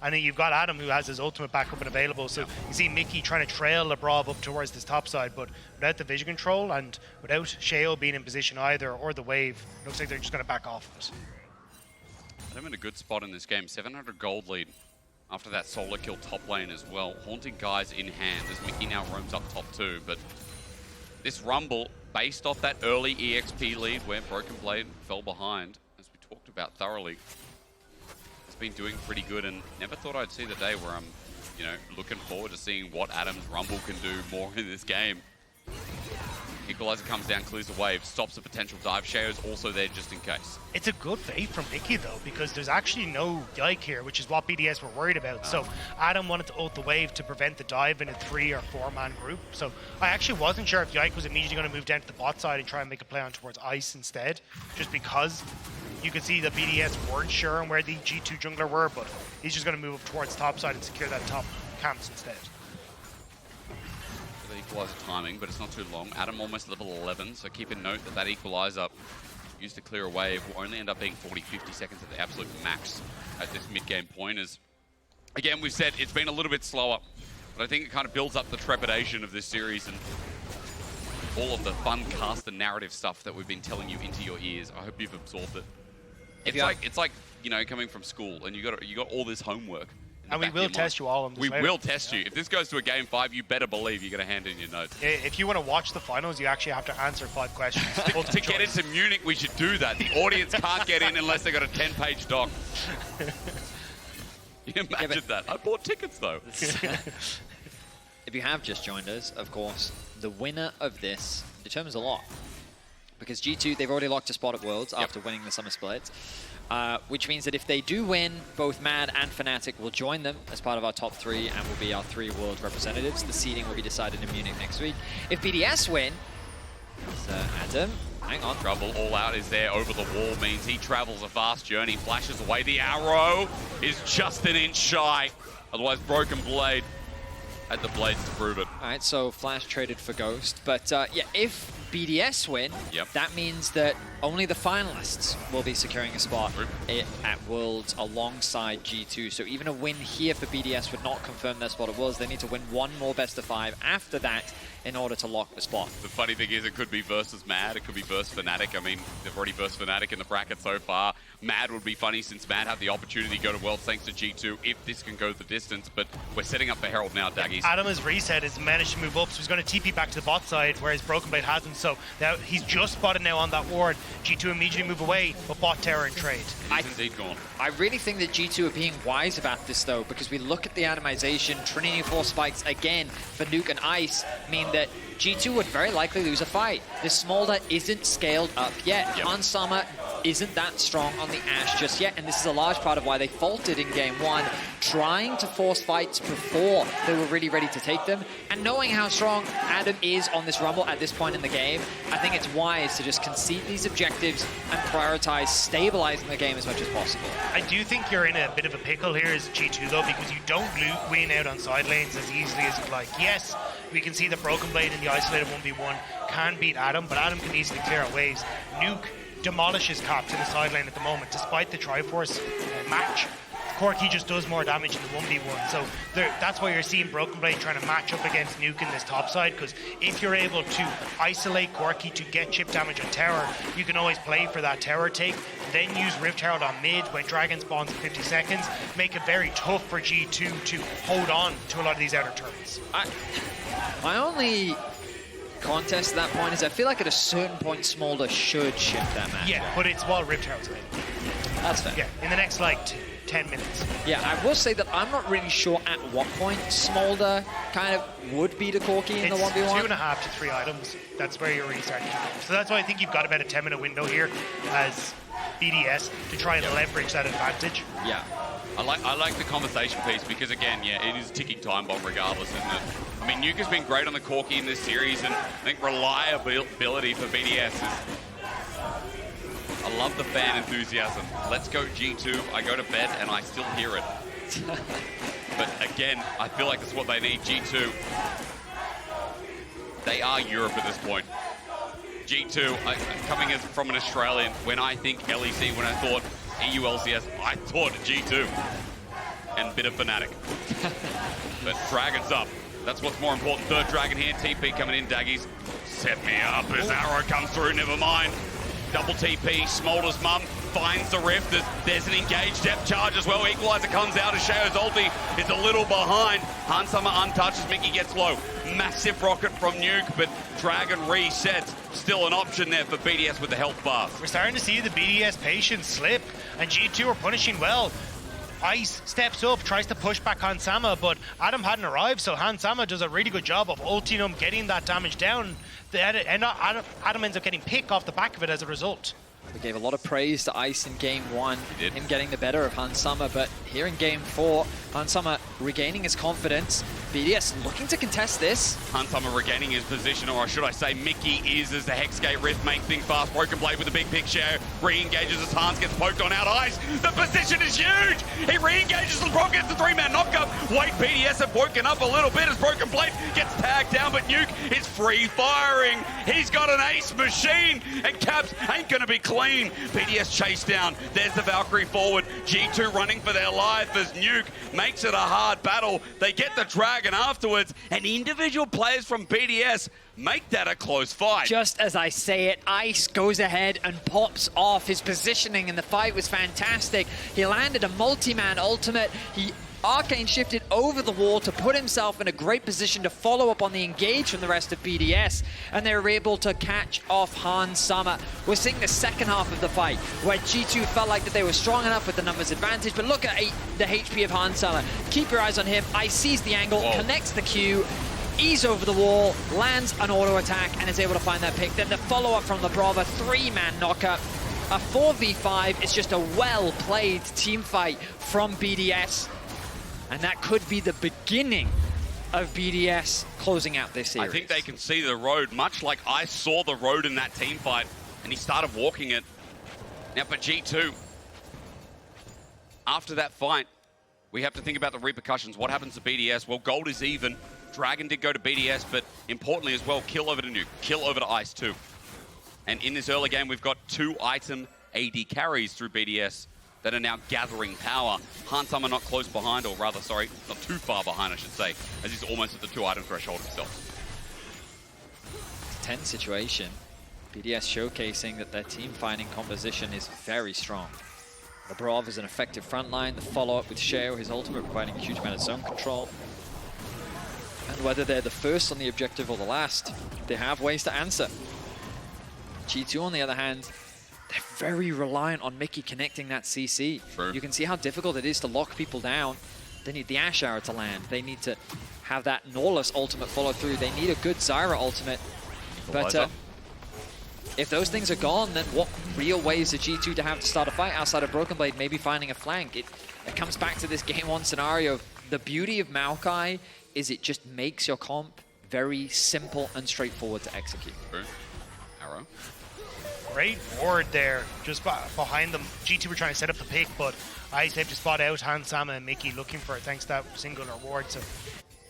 Speaker 7: And then you've got Adam who has his ultimate back up and available. So you see Mikyx trying to trail Labrov up towards this top side, but without the vision control and without Sheo being in position either or the wave, looks like they're just going to back off it.
Speaker 2: I'm in a good spot in this game. 700 gold lead after that solo kill top lane as well. Haunting guys in hand as Mikyx now roams up top 2, but this Rumble, based off that early EXP lead where Broken Blade fell behind, as we talked about thoroughly, has been doing pretty good, and never thought I'd see the day where I'm, looking forward to seeing what Adam's Rumble can do more in this game. Equalizer comes down, clears the wave, stops the potential dive. Sheo's also there just in case.
Speaker 7: It's a good bait from Mikyx though, because there's actually no Yike here, which is what BDS were worried about. So Adam wanted to ult the wave to prevent the dive in a 3 or 4 man group. So I actually wasn't sure if Yike was immediately going to move down to the bot side and try and make a play on towards Ice instead, just because you could see that BDS weren't sure on where the G2 jungler were, but he's just going to move up towards top side and secure that top camps instead.
Speaker 2: The equalizer timing, but it's not too long. Adam almost level 11, so keep in note that equalizer used to clear a wave will only end up being 40-50 seconds at the absolute max at this mid-game point. As again, we've said it's been a little bit slower, but I think it kind of builds up the trepidation of this series and all of the fun cast and narrative stuff that we've been telling you into your ears. I hope you've absorbed it. It's like coming from school and you got all this homework.
Speaker 7: And we will test you all on this
Speaker 2: We
Speaker 7: later.
Speaker 2: will test you. If this goes to a game 5, you better believe you're going to hand in your notes.
Speaker 7: If you want to watch the finals, you actually have to answer 5 questions.
Speaker 2: To get into Munich, we should do that. The audience can't get in unless they got a 10-page doc. You imagine that? I bought tickets, though.
Speaker 6: If you have just joined us, of course, the winner of this determines a lot. Because G2, they've already locked a spot at Worlds after winning the Summer Split. Which means that if they do win, both Mad and Fnatic will join them as part of our top 3 and will be our 3 world representatives. The seeding will be decided in Munich next week. If BDS win, Adam, hang on.
Speaker 2: Trouble all out is there over the wall, means he travels a fast journey, flashes away. The arrow is just an inch shy. Otherwise, Broken Blade had the blades to prove it.
Speaker 6: All right, so Flash traded for Ghost. But yeah, if BDS win, that means that only the finalists will be securing a spot at Worlds alongside G2. So even a win here for BDS would not confirm their spot at Worlds. They need to win 1 more best of 5 after that in order to lock the spot.
Speaker 2: The funny thing is it could be versus Mad, it could be versus Fnatic. I mean, they've already versus Fnatic in the bracket so far. Mad would be funny since Mad had the opportunity to go to Worlds thanks to G2 if this can go the distance, but we're setting up for Herald now, Daggies.
Speaker 7: Adam has reset, has managed to move up, so he's going to TP back to the bot side, whereas Broken Blade hasn't. So now he's just spotted now on that ward. G2 immediately move away, but bot terror and trade.
Speaker 2: He's indeed gone.
Speaker 6: I really think that G2 are being wise about this though, because we look at the atomization, Trinity Force spikes again for Nuke and Ice mean that G2 would very likely lose a fight. This Smolder isn't scaled up yet. Ansama isn't that strong on the Ashe just yet, and this is a large part of why they faltered in game one, trying to force fights before they were really ready to take them, and knowing how strong Adam is on this Rumble at this point in the game, I think it's wise to just concede these objectives and prioritize stabilizing the game as much as possible.
Speaker 7: I do think you're in a bit of a pickle here as G2 though, because you don't win out on side lanes as easily as you'd like. Yes, we can see that Broken Blade in the isolated 1v1 can beat Adam, but Adam can easily clear out waves. Nuke demolishes Caps in the side lane at the moment, despite the Triforce match. Corki just does more damage in the 1v1, so that's why you're seeing Broken Blade trying to match up against Nuke in this top side, because if you're able to isolate Corki to get chip damage on tower, you can always play for that tower take, then use Rift Herald on mid when Dragon spawns in 50 seconds, make it very tough for G2 to hold on to a lot of these outer turrets.
Speaker 6: My only contest at that point is I feel like at a certain point Smolder should shift that match.
Speaker 7: Yeah, but it's while Rift Herald's mid.
Speaker 6: That's fair.
Speaker 7: Yeah, in the next like 10 minutes.
Speaker 6: Yeah, I will say that I'm not really sure at what point Smolder kind of would beat a Corki in the 1v1.
Speaker 7: 2.5 to 3 items. That's where you're really starting to go. So that's why I think you've got about a 10-minute window here as BDS to try and leverage that advantage.
Speaker 6: Yeah.
Speaker 2: I like the conversation piece because, again, yeah, it is a ticking time bomb regardless, isn't it? I mean, Nuke has been great on the Corki in this series, and I think reliability for BDS is... I love the fan enthusiasm. Let's go G2. I go to bed and I still hear it. But again, I feel like that's what they need. G2, they are Europe at this point. G2, coming as from an Australian, when I think LEC, when I thought EU LCS, I thought G2 and bit of Fnatic. But Dragon's up. That's what's more important. Third Dragon here, TP coming in, Daggies. Set me up as arrow comes through, never mind. Double TP, Smolder's mum finds the rift. There's an engaged depth charge as well. Equalizer comes out as Sheo's ulti is a little behind. Summer untouched as Mikyx gets low. Massive rocket from Nuke, but Dragon resets. Still an option there for BDS with the health buff.
Speaker 7: We're starting to see the BDS patience slip, and G2 are punishing well. Ice steps up, tries to push back Sama, but Adam hadn't arrived, so Sama does a really good job of ulting him, getting that damage down. And Adam ends up getting pick off the back of it as a result.
Speaker 6: We gave a lot of praise to Ice in game one, him getting the better of Summer, but here in game four, Summer regaining his confidence. BDS looking to contest this.
Speaker 2: Summer regaining his position, or should I say Mikyx is as the Hexgate Rift makes things fast. Broken Blade with a big pick share. Re-engages as Hans gets poked on out. Ice, the position is huge! He re-engages, Labrov gets the 3-man knockup. Wait, BDS have woken up a little bit as Broken Blade gets tagged down, but Nuke is free firing. He's got an ace machine, and Caps ain't gonna be clean. BDS chased down. There's the Valkyrie forward. G2 running for their life as Nuke makes it a hard battle. They get the Dragon afterwards, and individual players from BDS make that a close fight.
Speaker 6: Just as I say it, Ice goes ahead and pops off. His positioning in the fight was fantastic. He landed a multi-man ultimate. He arcane shifted over the wall to put himself in a great position to follow up on the engage from the rest of BDS, and they were able to catch off Summer. We're seeing the second half of the fight where G2 felt like that they were strong enough with the numbers advantage, but look at the HP of Summer. Keep your eyes on him. Ice sees the angle, connects the Q, ease over the wall, lands an auto attack, and is able to find that pick. Then the follow-up from Labrov, a 3-man knockup. A 4v5 is just a well-played team fight from BDS. And that could be the beginning of BDS closing out this series.
Speaker 2: I think they can see the road, much like I saw the road in that team fight, and he started walking it. Now for G2, after that fight, we have to think about the repercussions. What happens to BDS? Well, gold is even. Dragon did go to BDS, but importantly as well, kill over to Nuke, kill over to Ice too. And in this early game, we've got 2 item AD carries through BDS that are now gathering power. Summer not close behind, or rather, sorry, not too far behind, I should say, as he's almost at the 2-item threshold himself.
Speaker 6: It's a tense situation. BDS showcasing that their team fighting composition is very strong. Labrov is an effective frontline. The follow-up with Sheo, his ultimate, providing a huge amount of zone control. And whether they're the first on the objective or the last, they have ways to answer. G2, on the other hand, they're very reliant on Mikyx connecting that CC.
Speaker 2: True.
Speaker 6: You can see how difficult it is to lock people down. They need the Ashe arrow to land. They need to have that Nautilus ultimate follow through. They need a good Zyra ultimate. But if those things are gone, then what real ways are G2 to have to start a fight outside of Broken Blade, maybe finding a flank? It comes back to this game 1 scenario. The beauty of Maokai is it just makes your comp very simple and straightforward to execute.
Speaker 2: Arrow.
Speaker 7: Great ward there, just behind them. G2 were trying to set up the pick, but Ice able to spot out Hans, Sama, and Mikyx looking for it thanks to that single reward. So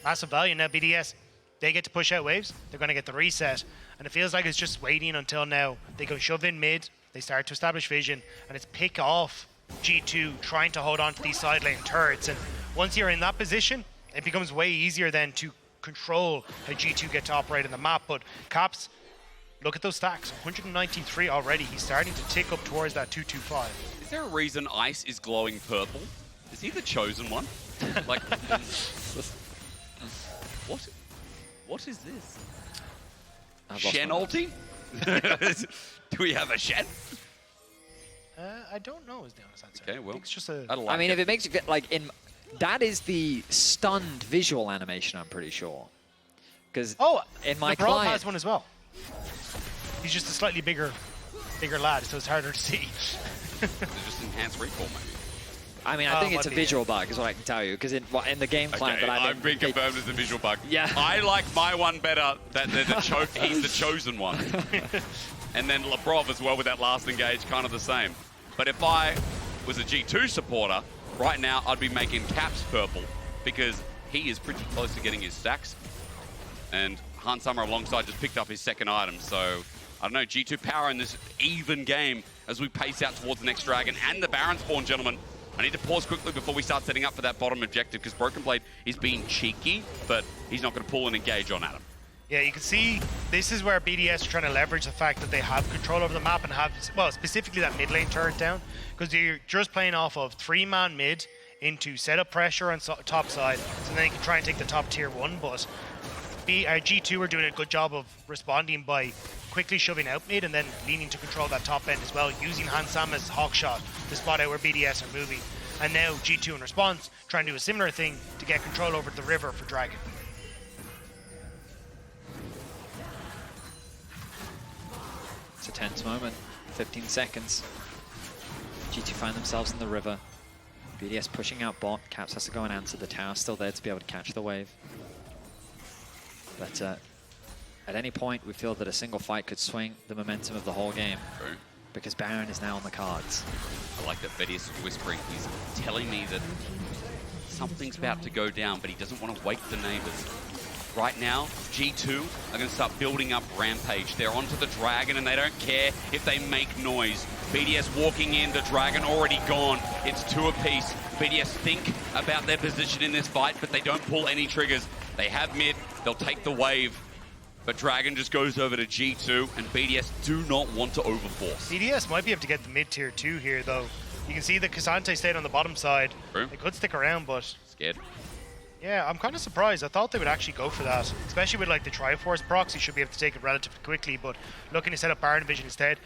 Speaker 7: massive value. Now BDS, they get to push out waves. They're going to get the reset, and it feels like it's just waiting until now. They go shove in mid, they start to establish vision, and it's pick off G2 trying to hold on to these side lane turrets. And once you're in that position, it becomes way easier then to control how G2 get to operate on the map. But Caps, look at those stacks, 193 already. He's starting to tick up towards that 225.
Speaker 2: Is there a reason Ice is glowing purple? Is he the chosen one? Like, what is this? Shen ulti? Do we have a Shen?
Speaker 7: I don't know is the honest answer.
Speaker 2: Okay, well,
Speaker 7: it's just a...
Speaker 6: I mean, if it makes you feel like that is the stunned visual animation, I'm pretty sure. Because in my
Speaker 7: Labrov
Speaker 6: client
Speaker 7: has one as well. He's just a slightly bigger lad, so it's harder to see.
Speaker 2: Just enhanced recall, maybe.
Speaker 6: I mean, I think it's a visual bug, is what I can tell you. Because in the game client that
Speaker 2: I've been confirmed as a visual bug.
Speaker 6: Yeah.
Speaker 2: I like my one better. That he's the chosen one. And then Labrov as well with that last engage, kind of the same. But if I was a G2 supporter, right now I'd be making Caps purple because he is pretty close to getting his stacks. And Hans Summer alongside just picked up his second item. So, I don't know, G2 power in this even game as we pace out towards the next dragon and the Baron spawn, gentlemen. I need to pause quickly before we start setting up for that bottom objective because Broken Blade is being cheeky, but he's not going to pull and engage on Adam.
Speaker 7: Yeah, you can see this is where BDS are trying to leverage the fact that they have control over the map and have, well, specifically that mid lane turret down, because you're just playing off of 3-man mid into setup pressure on top side, so then you can try and take the top tier 1, but G2 are doing a good job of responding by quickly shoving out mid and then leaning to control that top end as well, using Hans Sama's hawk shot to spot out where BDS are moving. And now G2 in response, trying to do a similar thing to get control over the river for Dragon.
Speaker 6: It's a tense moment. 15 seconds. G2 find themselves in the river. BDS pushing out bot. Caps has to go and answer. The tower still there to be able to catch the wave. But at any point, we feel that a single fight could swing the momentum of the whole game.
Speaker 2: True.
Speaker 6: Because Baron is now on the cards.
Speaker 2: I like that Vedius is whispering. He's telling me that something's about to go down, but he doesn't want to wake the neighbors. Right now, G2 are going to start building up Rampage. They're onto the Dragon, and they don't care if they make noise. BDS walking in, the Dragon already gone. It's 2 apiece. BDS think about their position in this fight, but they don't pull any triggers. They have mid, they'll take the wave. But Dragon just goes over to G2, and BDS do not want to overforce.
Speaker 7: BDS might be able to get the mid tier 2 here, though. You can see that K'Sante stayed on the bottom side.
Speaker 2: True.
Speaker 7: They could stick around, but...
Speaker 2: Scared.
Speaker 7: Yeah, I'm kind of surprised. I thought they would actually go for that, especially with like the Triforce procs. He should be able to take it relatively quickly, but looking to set up Baron Vision instead.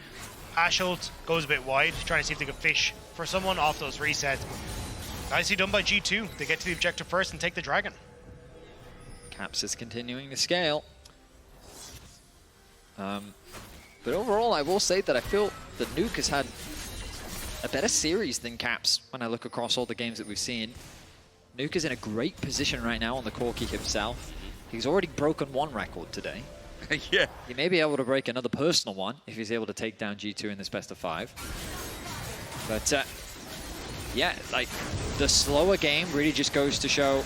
Speaker 7: Ashe ult goes a bit wide, trying to see if they can fish for someone off those resets. Nicely done by G2. They get to the objective first and take the Dragon.
Speaker 6: Caps is continuing to scale. But overall, I will say that I feel that Nuke has had a better series than Caps when I look across all the games that we've seen. Nuke is in a great position right now on the Corki himself. He's already broken 1 record today.
Speaker 2: Yeah.
Speaker 6: He may be able to break another personal one if he's able to take down G2 in this best of 5. But yeah, like the slower game really just goes to show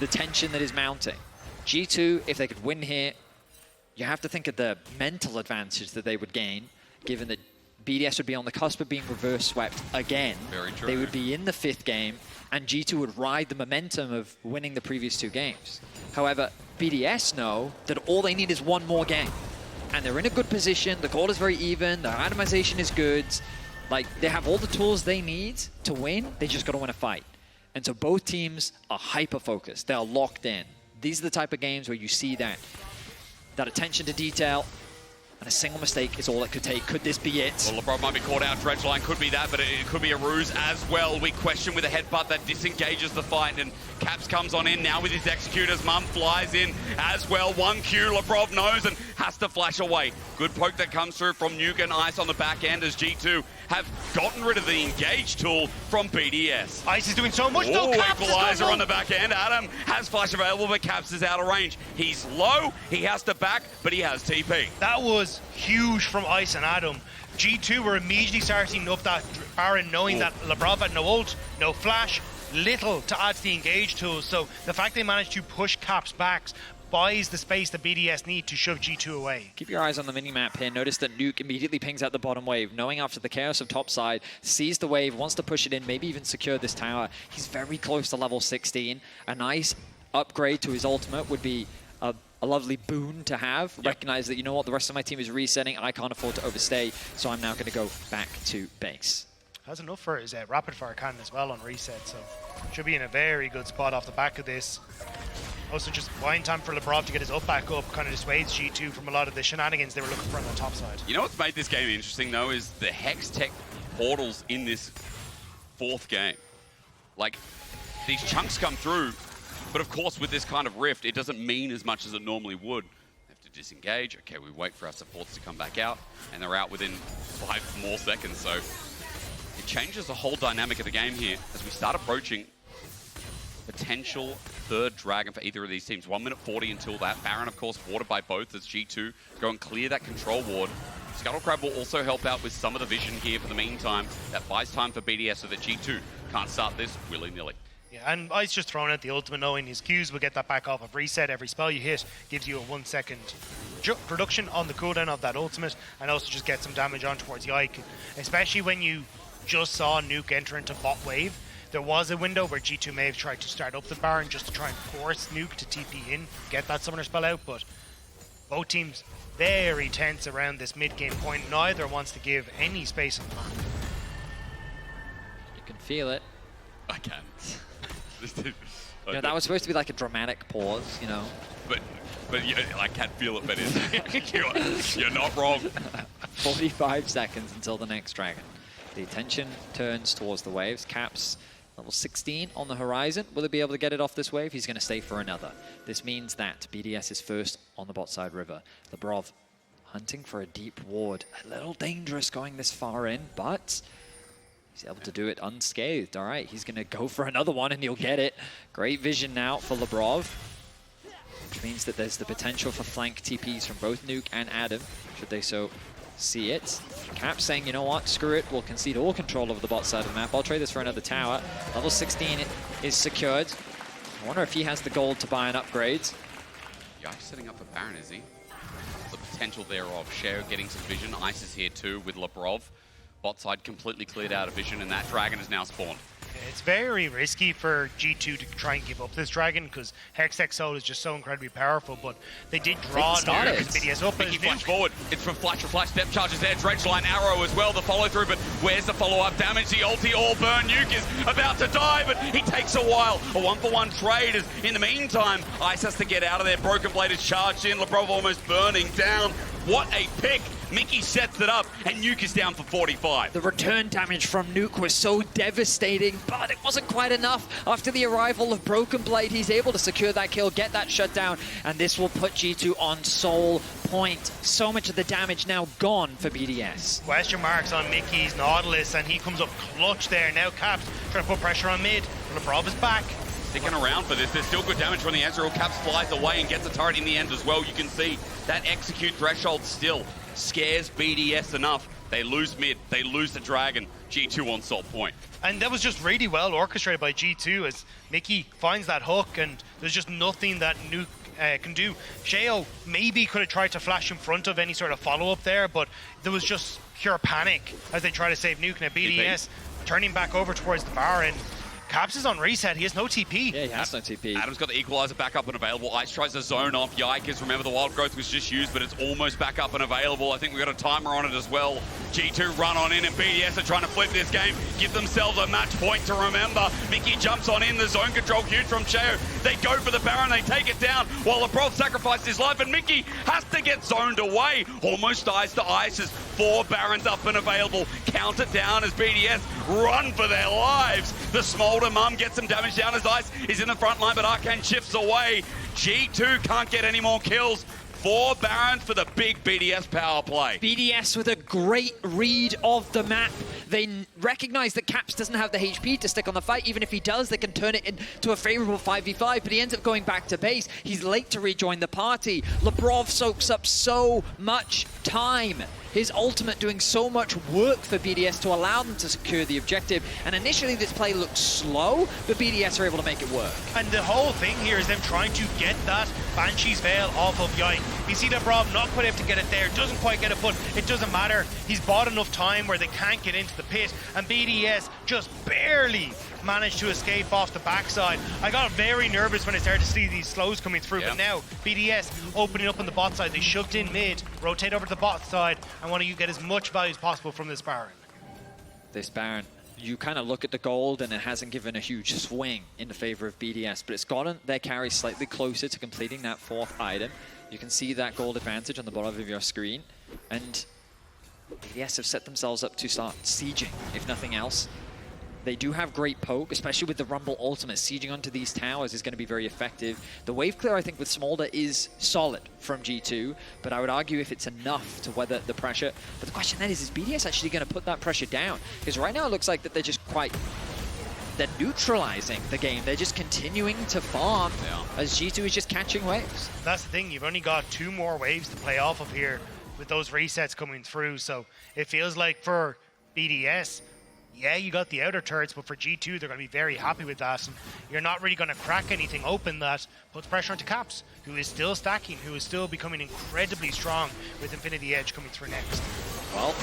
Speaker 6: the tension that is mounting. G2, if they could win here, you have to think of the mental advantage that they would gain, given that BDS would be on the cusp of being reverse swept again.
Speaker 2: Very true.
Speaker 6: They would be in the 5th game, and G2 would ride the momentum of winning the previous 2 games. However, BDS know that all they need is 1 more game. And they're in a good position, the call is very even, the itemization is good. Like, they have all the tools they need to win, they just gotta win a fight. And so both teams are hyper-focused, they're locked in. These are the type of games where you see that attention to detail, and a single mistake is all it could take. Could this be it?
Speaker 2: Well, Labrov might be caught out. Dredge line could be that, but it could be a ruse as well. We question with a headbutt that disengages the fight, and Caps comes on in now with his executors. Mum flies in as well. 1 Q, Labrov knows, and has to flash away. Good poke that comes through from Nuke and Ice on the back end as G2 have gotten rid of the engage tool from BDS.
Speaker 7: Ice is doing so much, though.
Speaker 2: Oh,
Speaker 7: Caps is
Speaker 2: equalizer
Speaker 7: going
Speaker 2: on the back end. Adam has flash available, but Caps is out of range. He's low, he has to back, but he has TP.
Speaker 7: That was huge from Ice and Adam. G2 were immediately starting up that Baron, knowing that Labrov had no ult, no flash, little to add to the engage tool. So the fact they managed to push Caps back buys the space that BDS need to shove G2 away.
Speaker 6: Keep your eyes on the minimap here. Notice that Nuke immediately pings out the bottom wave, knowing after the chaos of topside, sees the wave, wants to push it in, maybe even secure this tower. He's very close to level 16. A nice upgrade to his ultimate would be a lovely boon to have. Yep. Recognize that, you know what, the rest of my team is resetting. I can't afford to overstay, so I'm now going to go back to base.
Speaker 7: Has enough for his rapid fire cannon as well on reset, so should be in a very good spot off the back of this. Also, just buying time for Labrov to get his up back up kind of dissuades G2 from a lot of the shenanigans they were looking for on the top side.
Speaker 2: You know what's made this game interesting, though, is the Hex Tech portals in this fourth game. Like, these chunks come through, but of course, with this kind of rift, it doesn't mean as much as it normally would. They have to disengage. Okay, we wait for our supports to come back out, and they're out within 5 more seconds, so it changes the whole dynamic of the game here as we start approaching potential third dragon for either of these teams. 1 minute 40 until that. Baron, of course, warded by both as G2 go and clear that control ward. Scuttlecrab will also help out with some of the vision here for the meantime. That buys time for BDS so that G2 can't start this willy-nilly.
Speaker 7: Yeah, and Ice just throwing out the ultimate, knowing his Qs will get that back off of reset. Every spell you hit gives you a 1 second production on the cooldown of that ultimate, and also just get some damage on towards Yike. Especially when you just saw Nuke enter into bot wave. There was a window where G2 may have tried to start up the Baron just to try and force Nuke to TP in, get that summoner spell out, but both teams very tense around this mid-game point. Neither wants to give any space on the map.
Speaker 6: You can feel it.
Speaker 2: I can.
Speaker 6: You know, that was supposed to be like a dramatic pause, you know.
Speaker 2: But yeah, I can't feel it, but you're not wrong.
Speaker 6: 45 seconds until the next dragon. The attention turns towards the waves. Caps, level 16 on the horizon. Will he be able to get it off this wave? He's going to stay for another. This means that BDS is first on the bot side river. Labrov hunting for a deep ward. A little dangerous going this far in, but he's able to do it unscathed. All right, he's going to go for another one, and he'll get it. Great vision now for Labrov, which means that there's the potential for flank TPs from both Nuke and Adam, should they so see it. Cap saying, you know what, screw it, we'll concede all control over the bot side of the map. I'll trade this for another tower. Level 16 is secured. I wonder if he has the gold to buy an upgrade.
Speaker 2: Yike setting up for Baron, is he? The potential thereof. Sheo getting some vision. Ice is here too with Labrov. Bot side completely cleared out of vision, and that dragon is now spawned.
Speaker 7: It's very risky for G2 to try and give up this dragon because Hextech Soul is just so incredibly powerful, but they did draw Nuke as BDS up.
Speaker 2: Mikyx flash forward. It's from flash for flash. Step charges there. Dredge line arrow as well. The follow through, but where's the follow-up damage? The ulti all burn. Nuke is about to die, but he takes a while. A 1-for-1 trade is in the meantime. Ice has to get out of there. Broken Blade is charged in. Labrov almost burning down. What a pick. Mikyx sets it up, and Nuke is down for 45.
Speaker 6: The return damage from Nuke was so devastating, but it wasn't quite enough. After the arrival of Broken Blade, he's able to secure that kill, get that shutdown, and this will put G2 on soul point. So much of the damage now gone for BDS.
Speaker 7: Question marks on Mikyx Nautilus, and he comes up clutch there. Now Caps trying to put pressure on mid. Labrov is back.
Speaker 2: Sticking around for this. There's still good damage from the Ezreal. Caps flies away and gets a turret in the end as well. You can see that execute threshold still scares BDS enough. They lose mid, they lose the dragon. G2 on salt point.
Speaker 7: And that was just really well orchestrated by G2 as Mikyx finds that hook, and there's just nothing that Nuke can do. Sheo maybe could have tried to flash in front of any sort of follow-up there, but there was just pure panic as they try to save Nuke. Now BDS turning back over towards the Baron. Caps is on reset, he has no TP.
Speaker 6: Yeah, he has no TP.
Speaker 2: Adam's got the equalizer back up and available. Ice tries to zone off Yike. Remember, the wild growth was just used, but it's almost back up and available. I think we've got a timer on it as well. G2 run on in, and BDS are trying to flip this game, give themselves a match point to remember. Mikyx jumps on in, the zone control huge from Sheo. They go for the Baron, they take it down, while Labrov sacrificed his life, and Mikyx has to get zoned away. Almost dies to Ice as 4 Barons up and available. Count it down as BDS run for their lives. The Smolder mum gets some damage down as Ice is in the front line, but Arcane shifts away. G2 can't get any more kills. 4 Barons for the big BDS power play.
Speaker 6: BDS with a great read of the map. They recognize that Caps doesn't have the HP to stick on the fight. Even if he does, they can turn it into a favorable 5v5, but he ends up going back to base. He's late to rejoin the party. Labrov soaks up so much time. His ultimate doing so much work for BDS to allow them to secure the objective. And initially this play looks slow, but BDS are able to make it work.
Speaker 7: And the whole thing here is them trying to get that Banshee's Veil off of Yike. You see that Labrov not quite able to get it there, doesn't quite get it, but it doesn't matter. He's bought enough time where they can't get into the pit, and BDS just barely managed to escape off the backside. I got very nervous when I started to see these slows coming through, but now BDS opening up on the bot side. They shoved in mid, rotate over to the bot side, and want to get as much value as possible from this Baron.
Speaker 6: This Baron, you kind of look at the gold and it hasn't given a huge swing in the favor of BDS, but it's gotten their carry slightly closer to completing that 4th item. You can see that gold advantage on the bottom of your screen, and BDS have set themselves up to start sieging, if nothing else. They do have great poke, especially with the Rumble ultimate. Sieging onto these towers is going to be very effective. The wave clear, I think, with Smolder is solid from G2, but I would argue if it's enough to weather the pressure. But the question then is BDS actually going to put that pressure down? Because right now it looks like that they're just they're neutralizing the game. They're just continuing to farm as G2 is just catching waves.
Speaker 7: That's the thing, you've only got 2 more waves to play off of here with those resets coming through, so it feels like for BDS, yeah, you got the outer turrets, but for G2, they're going to be very happy with that. And you're not really going to crack anything open that puts pressure onto Caps, who is still stacking, who is still becoming incredibly strong with Infinity Edge coming through next.
Speaker 6: Well,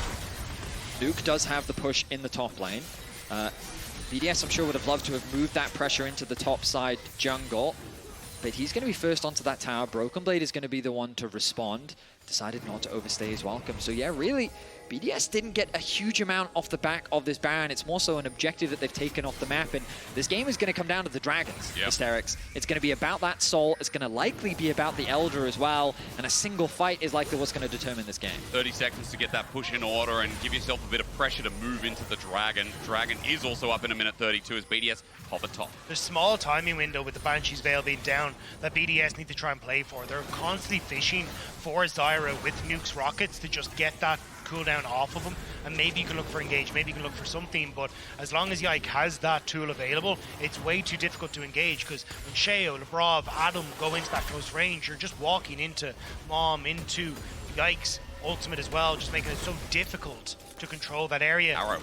Speaker 6: Nuke does have the push in the top lane. BDS, I'm sure, would have loved to have moved that pressure into the top side jungle, but he's going to be first onto that tower. Broken Blade is going to be the one to respond. Decided not to overstay his welcome. So yeah, really, BDS didn't get a huge amount off the back of this Baron. It's more so an objective that they've taken off the map, and this game is going to come down to the Dragons, Hysterics. It's going to be about that soul. It's going to likely be about the Elder as well, and a single fight is likely what's going to determine this game.
Speaker 2: 30 seconds to get that push in order and give yourself a bit of pressure to move into the Dragon. Dragon is also up in a minute 32 as BDS hover top.
Speaker 7: There's a small timing window with the Banshee's Veil being down that BDS need to try and play for. They're constantly fishing for Zyra with Nuke's rockets to just get that cooldown off of him, and maybe you can look for engage, maybe you can look for something, but as long as Yike has that tool available, it's way too difficult to engage, because when Sheo, Labrov, Adam go into that close range, you're just walking into Mom, into Yike's ultimate as well, just making it so difficult to control that area.
Speaker 2: Arrow,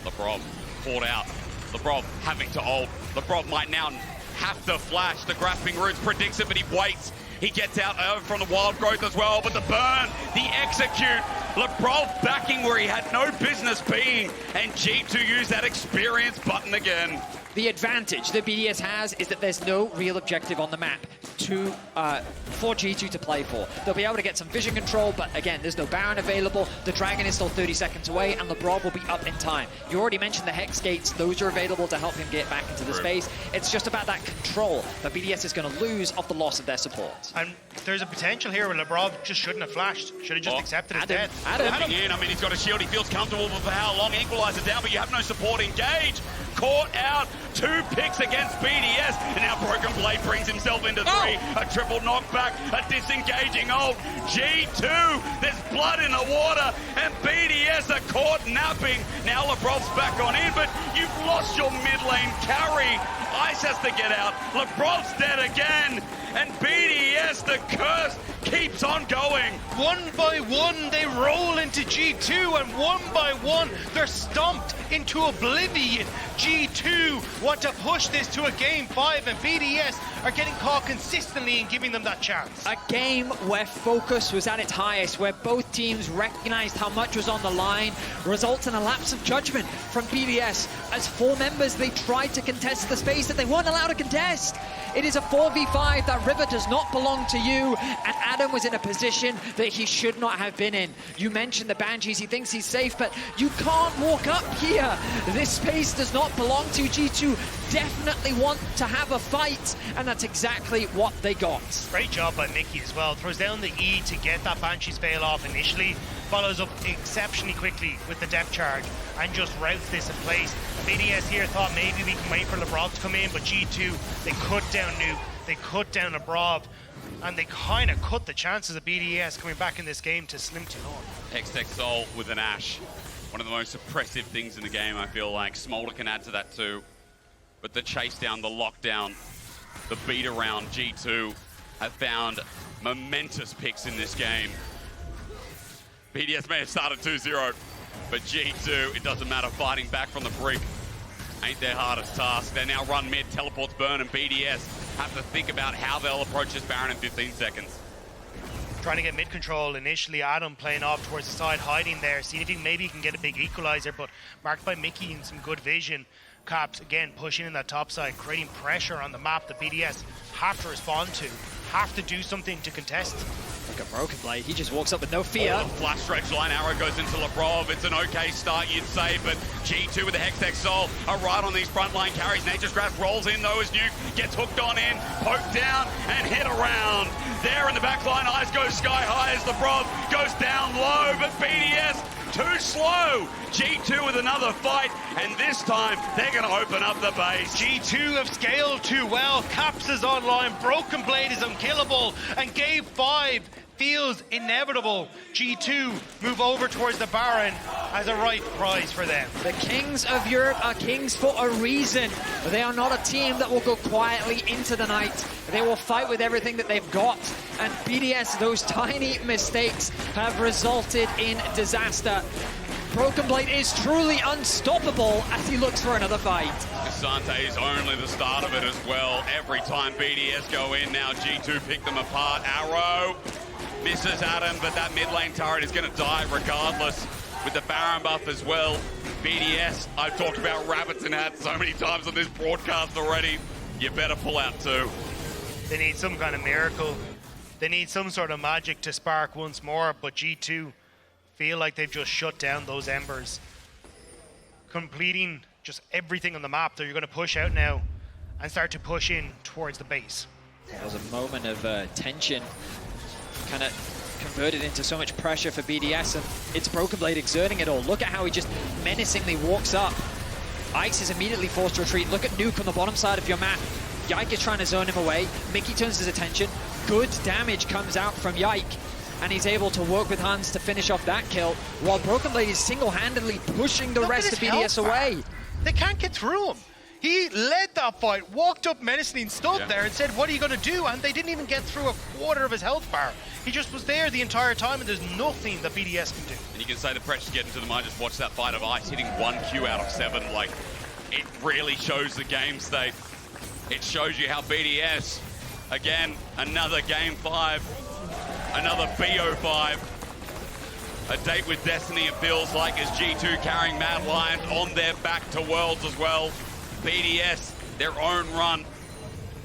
Speaker 2: Labrov caught out, Labrov having to ult, Labrov might now have to flash, the grasping roots predicts it, but he waits. He gets out from the wild growth as well, but the burn, the execute, Labrov backing where he had no business being, and G2 use that experience button again.
Speaker 6: The advantage that BDS has is that there's no real objective on the map for G2 to play for. They'll be able to get some vision control, but again, there's no Baron available. The Dragon is still 30 seconds away, and Labrov will be up in time. You already mentioned the Hex Gates. Those are available to help him get back into the space. It's just about that control that BDS is going to lose off the loss of their support.
Speaker 7: And there's a potential here where Labrov just shouldn't have flashed. Should have just accepted his death.
Speaker 2: Coming in, I mean, he's got a shield. He feels comfortable with how long. Equalizer down, but you have no support. Engage. Caught out. 2 picks against BDS, and now Broken Blade brings himself into 3. A triple knockback, a disengaging ult. G2, there's blood in the water, and BDS are caught napping. Now Labrov's back on in, but you've lost your mid lane carry. Ice has to get out. Labrov's dead again, and BDS, the curse keeps on going.
Speaker 7: One by one, they roll into G2, and one by one, they're stomped into oblivion. G2 want to push this to a game 5, and BDS are getting caught consistently and giving them that chance.
Speaker 6: A game where focus was at its highest, where both teams recognized how much was on the line, results in a lapse of judgment from BDS. As 4 members, they tried to contest the space that they weren't allowed to contest. It is a 4v5. That river does not belong to you, and Adam was in a position that he should not have been in. You mentioned the Banshees. He thinks he's safe, but you can't walk up here. This space does not belong to G2. Definitely want to have a fight, and that's exactly what they got.
Speaker 7: Great job by Mikyx as well. Throws down the E to get that Banshee's Veil off initially, follows up exceptionally quickly with the depth charge, and just routes this in place. BDS here thought maybe we can wait for Labrov to come in, but G2, they cut down Nuke, they cut down Labrov. and they kind of cut the chances of BDS coming back in this game to slim to none.
Speaker 2: Hextech Soul with an Ashe. One of the most oppressive things in the game, I feel like. Smolder can add to that too. But the chase down, the lockdown, the beat around, G2 have found momentous picks in this game. BDS may have started 2-0, but G2, it doesn't matter, fighting back from the brink ain't their hardest task. They now run mid, teleports burn, and BDS have to think about how they'll approach this Baron in 15 seconds.
Speaker 7: Trying to get mid control initially, Adam playing off towards the side, hiding there, seeing if he maybe can get a big equalizer, but marked by Mikyx and some good vision. Caps again pushing in that top side, creating pressure on the map that BDS have to respond to, have to do something to contest.
Speaker 6: Look at Broken Blade, he just walks up with no fear.
Speaker 2: Oh, the flash stretch line arrow goes into Labrov. It's an okay start, you'd say, but G2 with the Hextech Soul are right on these frontline carries. Nature's Grasp rolls in though as Nuke gets hooked on in, poked down and hit around. There in the back line, eyes go sky high as Labrov goes down low, but BDS too slow. G2 with another fight, and this time they're going to open up the base.
Speaker 7: G2 have scaled too well. Caps is online, Broken Blade is unkillable, and game 5 feels inevitable. G2 move over towards the Baron as a right prize for them.
Speaker 6: The kings of Europe are kings for a reason. They are not a team that will go quietly into the night. They will fight with everything that they've got. And BDS, those tiny mistakes have resulted in disaster. Broken Blade is truly unstoppable as he looks for another fight.
Speaker 2: Asante is only the start of it as well. Every time BDS go in now, G2 pick them apart. Arrow misses Adam, but that mid lane turret is going to die regardless with the Baron buff as well. BDS, I've talked about rabbits in hats so many times on this broadcast already. You better pull out too.
Speaker 7: They need some kind of miracle. They need some sort of magic to spark once more, but G2 feel like they've just shut down those embers. Completing just everything on the map that you're going to push out now and start to push in towards the base.
Speaker 6: There was a moment of tension, kind of converted into so much pressure for BDS, and it's Broken Blade exerting it all. Look at how he just menacingly walks up. Ice is immediately forced to retreat. Look at Nuke on the bottom side of your map. Yike is trying to zone him away. Mikyx turns his attention. Good damage comes out from Yike, and he's able to work with Hans to finish off that kill, while Broken Blade is single-handedly pushing the rest of BDS away.
Speaker 7: They can't get through him. He led that fight, walked up menacingly and stood there and said, what are you going to do? And they didn't even get through a quarter of his health bar. He just was there the entire time, and there's nothing that BDS can do.
Speaker 2: And you can say the pressure's getting to them. I just watched that fight of Ice hitting 1 Q out of 7. Like, it really shows the game state. It shows you how BDS, again, another game 5, another BO5. A date with destiny, it feels like, as G2 carrying Mad Lions on their back to Worlds as well. BDS, their own run,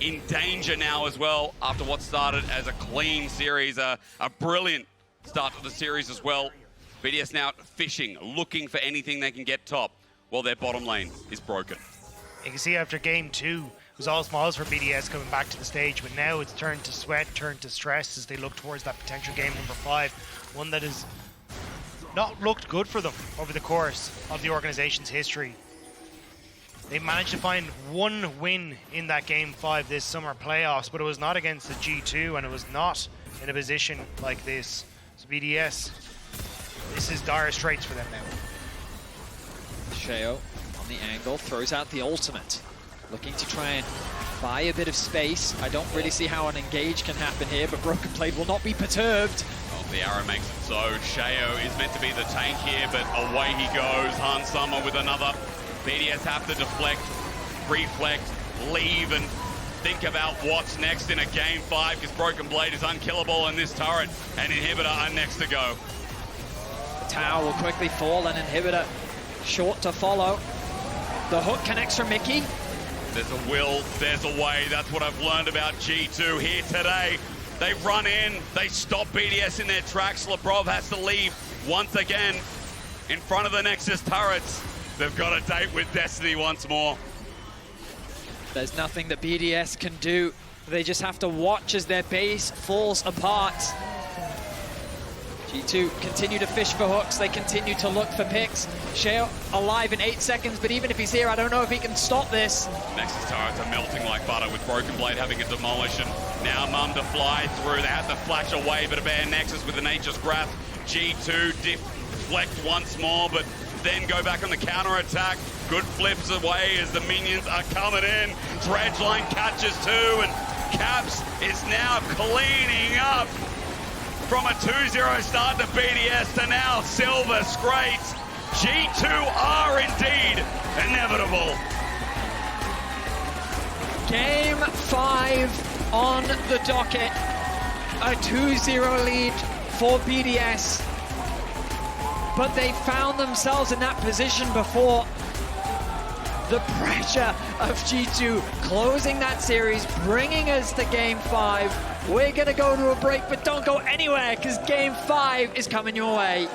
Speaker 2: in danger now as well, after what started as a clean series, a brilliant start to the series as well. BDS now fishing, looking for anything they can get top, while their bottom lane is broken.
Speaker 7: You can see after game 2, it was all smiles for BDS coming back to the stage, but now it's turned to sweat, turned to stress as they look towards that potential game number 5, one that has not looked good for them over the course of the organization's history. They managed to find 1 win in that game 5 this summer playoffs, but it was not against the G2, and it was not in a position like this. So BDS, this is dire straits for them now.
Speaker 6: Sheo on the angle, throws out the ultimate. Looking to try and buy a bit of space. I don't really see how an engage can happen here, but Broken Blade will not be perturbed.
Speaker 2: Oh, the arrow makes it so. Sheo is meant to be the tank here, but away he goes. Hans Summer with another. BDS have to deflect, reflect, leave, and think about what's next in a game 5, because Broken Blade is unkillable, and this turret and inhibitor are next to go.
Speaker 6: The tower will quickly fall, and inhibitor short to follow. The hook connects from Mikyx.
Speaker 2: There's a will, there's a way. That's what I've learned about G2 here today. They run in, they stop BDS in their tracks. Labrov has to leave once again in front of the Nexus turrets. They've got a date with destiny once more.
Speaker 6: There's nothing that BDS can do. They just have to watch as their base falls apart. G2 continue to fish for hooks. They continue to look for picks. Sheo alive in 8 seconds, but even if he's here, I don't know if he can stop this.
Speaker 2: Nexus turrets are melting like butter with Broken Blade having a demolition. Now Mum to fly through. They have to flash away, but a bad Nexus with the Nature's Grasp. G2 deflect once more, but then go back on the counter-attack. Good flips away as the minions are coming in. Dredgeline catches two, and Caps is now cleaning up from a 2-0 start to BDS to now Silver Scrates. G2 are indeed inevitable.
Speaker 6: Game 5 on the docket. A 2-0 lead for BDS. But they found themselves in that position before. The pressure of G2 closing that series, bringing us to Game 5. We're going to go to a break, but don't go anywhere because Game 5 is coming your way.